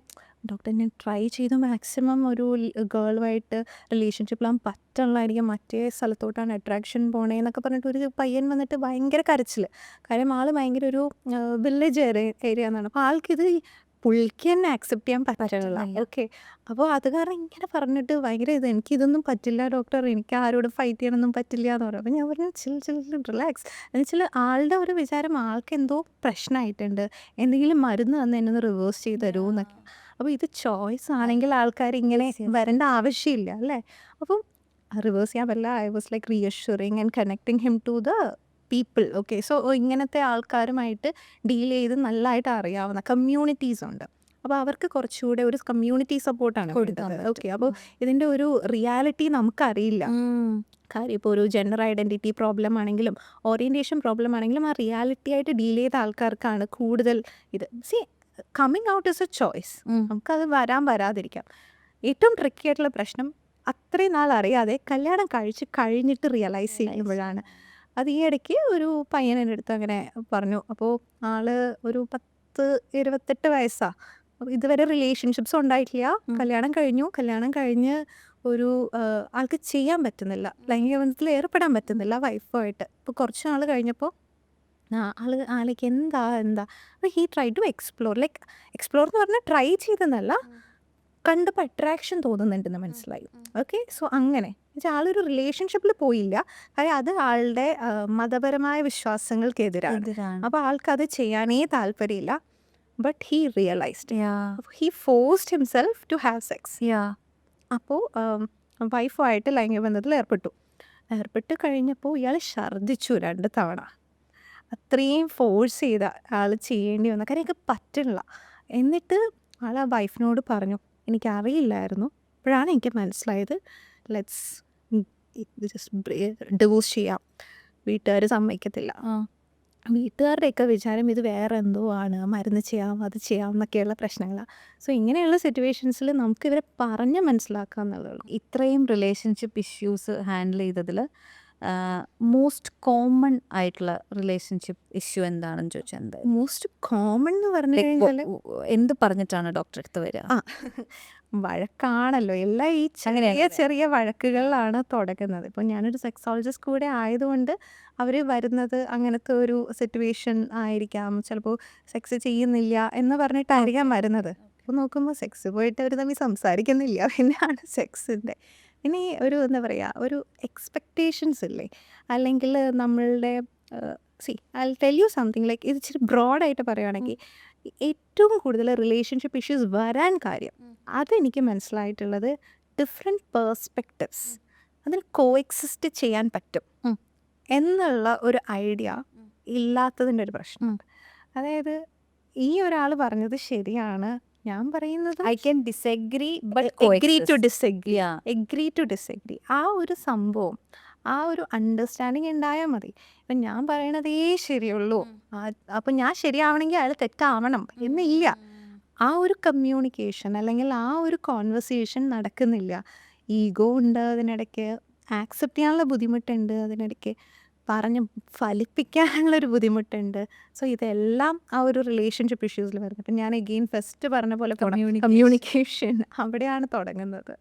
ഡോക്ടർ ഞാൻ ട്രൈ ചെയ്തു മാക്സിമം ഒരു ഗേളുമായിട്ട് റിലേഷൻഷിപ്പിലാകാൻ പറ്റുള്ളതായിരിക്കും, മറ്റേ സ്ഥലത്തോട്ടാണ് അട്രാക്ഷൻ പോണേ എന്നൊക്കെ പറഞ്ഞിട്ട് ഒരു പയ്യൻ വന്നിട്ട് ഭയങ്കര കരച്ചിൽ. കാര്യം ആൾ ഭയങ്കര ഒരു വില്ലേജ് ഏരിയ എന്നാണ്. അപ്പോൾ ആൾക്കിത് പുള്ളിക്ക് തന്നെ ആക്സെപ്റ്റ് ചെയ്യാൻ പറ്റില്ല. ഓക്കെ, അപ്പോൾ അത് കാരണം ഇങ്ങനെ പറഞ്ഞിട്ട് ഭയങ്കര എനിക്കിതൊന്നും പറ്റില്ല ഡോക്ടർ, എനിക്ക് ആരോടും ഫൈറ്റ് ചെയ്യണമെന്നും പറ്റില്ല എന്ന് പറയും. അപ്പോൾ ഞാൻ പറഞ്ഞു ചിൽ റിലാക്സ്. എന്നുവെച്ചാൽ ആളുടെ ഒരു വിചാരം ആൾക്ക് എന്തോ പ്രശ്നമായിട്ടുണ്ട്, എന്തെങ്കിലും മരുന്ന് തന്ന് എന്നെ ഒന്ന് റിവേഴ്സ് ചെയ്ത് തരുമോ എന്നൊക്കെ. അപ്പോൾ ഇത് ചോയ്സ് ആണെങ്കിൽ ആൾക്കാർ ഇങ്ങനെ വരേണ്ട ആവശ്യമില്ല അല്ലേ. അപ്പം റിവേഴ്സ് ചെയ്യാൻ പറ്റില്ല. I was like reassuring and connecting him to the people. Okay, so ഇങ്ങനത്തെ ആൾക്കാരുമായിട്ട് ഡീൽ ചെയ്ത് നല്ലതായിട്ട് അറിയാവുന്ന കമ്മ്യൂണിറ്റീസ് ഉണ്ട്. അപ്പോൾ അവർക്ക് കുറച്ചുകൂടെ ഒരു കമ്മ്യൂണിറ്റി സപ്പോർട്ടാണ് കൊടുക്കുന്നത്. ഓക്കെ, അപ്പോൾ ഇതിൻ്റെ ഒരു റിയാലിറ്റി നമുക്കറിയില്ല. കാര്യം ഇപ്പോൾ ഒരു ജെൻഡർ ഐഡൻറ്റിറ്റി പ്രോബ്ലം ആണെങ്കിലും ഓറിയൻറ്റേഷൻ പ്രോബ്ലം ആണെങ്കിലും ആ റിയാലിറ്റി ആയിട്ട് ഡീൽ ചെയ്ത ആൾക്കാർക്കാണ് കൂടുതൽ ഇത്. C coming out is A choice, നമുക്കത് വരാതിരിക്കാം. ഏറ്റവും ട്രിക്കി ആയിട്ടുള്ള പ്രശ്നം അത്രയും നാൾ അറിയാതെ കല്യാണം കഴിഞ്ഞിട്ട് റിയലൈസ് ചെയ്യുമ്പോഴാണ്. അത് ഈ ഇടയ്ക്ക് ഒരു പയ്യൻ എൻ്റെ അടുത്ത് അങ്ങനെ പറഞ്ഞു. അപ്പോൾ ആള് ഒരു 28 വയസ്സാണ്. ഇതുവരെ റിലേഷൻഷിപ്സ് ഉണ്ടായിട്ടില്ല. കല്യാണം കഴിഞ്ഞ് ഒരു ആൾക്ക് ചെയ്യാൻ പറ്റുന്നില്ല, ലൈംഗിക ബന്ധത്തിൽ ഏർപ്പെടാൻ പറ്റുന്നില്ല വൈഫുമായിട്ട്. ഇപ്പോൾ കുറച്ച് നാൾ കഴിഞ്ഞപ്പോൾ ആൾക്ക് എന്താ അപ്പോൾ ഹീ ട്രൈ ടു എക്സ്പ്ലോർ എന്ന് പറഞ്ഞാൽ ട്രൈ ചെയ്തെന്നല്ല, കണ്ടപ്പോൾ അട്രാക്ഷൻ തോന്നുന്നുണ്ടെന്ന് മനസ്സിലായി. ഓക്കെ, സോ അങ്ങനെ ആളൊരു റിലേഷൻഷിപ്പിൽ പോയില്ല, കാര്യം അത് ആളുടെ മതപരമായ വിശ്വാസങ്ങൾക്കെതിരാണ്. അപ്പോൾ ആൾക്കത് ചെയ്യാനേ താല്പര്യമില്ല. But he realized, he forced himself to have sex. അപ്പോൾ വൈഫുമായിട്ട് ലൈംഗിക ബന്ധത്തിൽ ഏർപ്പെട്ട് കഴിഞ്ഞപ്പോൾ ഇയാൾ ഛർദ്ദിച്ചു 2 തവണ. അത്രയും ഫോഴ്സ് ചെയ്ത ആൾ ചെയ്യേണ്ടി വന്ന കാര്യം എനിക്ക് പറ്റില്ല. എന്നിട്ട് ആൾ ആ വൈഫിനോട് പറഞ്ഞു, എനിക്കറിയില്ലായിരുന്നു, ഇപ്പോഴാണ് എനിക്ക് മനസ്സിലായത്, ലെറ്റ്സ് ജസ്റ്റ് ഡിവോഴ്സ് ചെയ്യാം. വീട്ടുകാർ സമ്മതിക്കത്തില്ല. വീട്ടുകാരുടെയൊക്കെ വിചാരം ഇത് വേറെ എന്തോ ആണ്, മരുന്ന് ചെയ്യാം, അത് ചെയ്യാം എന്നൊക്കെയുള്ള പ്രശ്നങ്ങളാണ്. സോ ഇങ്ങനെയുള്ള സിറ്റുവേഷൻസിൽ നമുക്ക് ഇവരെ പറഞ്ഞ് മനസ്സിലാക്കുക എന്നുള്ളൂ. ഇത്രയും റിലേഷൻഷിപ്പ് ഇഷ്യൂസ് ഹാൻഡിൽ ചെയ്തതിൽ മോസ്റ്റ് കോമൺ ആയിട്ടുള്ള റിലേഷൻഷിപ്പ് ഇഷ്യൂ എന്താണെന്ന് ചോദിച്ചാൽ എന്താ? മോസ്റ്റ് കോമൺ എന്ന് പറഞ്ഞു കഴിഞ്ഞാൽ എന്ത് പറഞ്ഞിട്ടാണ് ഡോക്ടറെ അടുത്ത് വരിക? ആ വഴക്കാണല്ലോ. എല്ലാം ഈ ചെറിയ ചെറിയ വഴക്കുകളിലാണ് തുടങ്ങുന്നത്. ഇപ്പോൾ ഞാനൊരു സെക്സോളജിസ്റ്റ് കൂടെ ആയതുകൊണ്ട് അവർ വരുന്നത് അങ്ങനത്തെ ഒരു സിറ്റുവേഷൻ ആയിരിക്കാം. ചിലപ്പോൾ സെക്സ് ചെയ്യുന്നില്ല എന്ന് പറഞ്ഞിട്ടായിരിക്കാം വരുന്നത്. അപ്പോൾ നോക്കുമ്പോൾ സെക്സ് പോയിട്ട് അവർ തമ്മിൽ സംസാരിക്കുന്നില്ല, പിന്നെയാണ് സെക്സിൻ്റെ. ഇനി ഒരു എന്താ പറയുക, ഒരു എക്സ്പെക്റ്റേഷൻസ് ഇല്ലേ, അല്ലെങ്കിൽ നമ്മളുടെ I tell you something like, ഇത് ഇച്ചിരി ബ്രോഡായിട്ട് പറയുകയാണെങ്കിൽ ഏറ്റവും കൂടുതൽ റിലേഷൻഷിപ്പ് ഇഷ്യൂസ് വരാൻ കാര്യം, അതെനിക്ക് മനസ്സിലായിട്ടുള്ളത് ഡിഫറെൻറ്റ് പേഴ്സ്പെക്റ്റീവ്സ് അതിന് കോഎക്സിസ്റ്റ് ചെയ്യാൻ പറ്റും എന്നുള്ള ഒരു ഐഡിയ ഇല്ലാത്തതിൻ്റെ ഒരു പ്രശ്നമുണ്ട്. അതായത് ഈ ഒരാൾ പറഞ്ഞത് ശരിയാണ്, ഞാൻ പറയുന്നത് I can disagree but agree to disagree, agree to disagree. ആ ഒരു സംഭവം, ആ ഒരു അണ്ടർസ്റ്റാൻഡിങ് ഉണ്ടായാൽ മതി. ഇപ്പം ഞാൻ പറയണതേ ശരിയുള്ളൂ, അപ്പം ഞാൻ ശരിയാവണമെങ്കിൽ അയാൾ തെറ്റാവണം എന്നില്ല. ആ ഒരു കമ്മ്യൂണിക്കേഷൻ അല്ലെങ്കിൽ ആ ഒരു കോൺവെർസേഷൻ നടക്കുന്നില്ല. ഈഗോ ഉണ്ട് അതിനിടയ്ക്ക്, ആക്സെപ്റ്റ് ചെയ്യാനുള്ള ബുദ്ധിമുട്ടുണ്ട് അതിനിടയ്ക്ക്, പറഞ്ഞ് ഫലിപ്പിക്കാനുള്ളൊരു ബുദ്ധിമുട്ടുണ്ട്. സോ ഇതെല്ലാം ആ ഒരു റിലേഷൻഷിപ്പ് ഇഷ്യൂസിൽ വരുന്നത്. അപ്പം ഞാൻ എഗെയിൻ ഫസ്റ്റ് പറഞ്ഞ പോലെ കമ്മ്യൂണിക്കേഷൻ അവിടെയാണ് തുടങ്ങുന്നത്.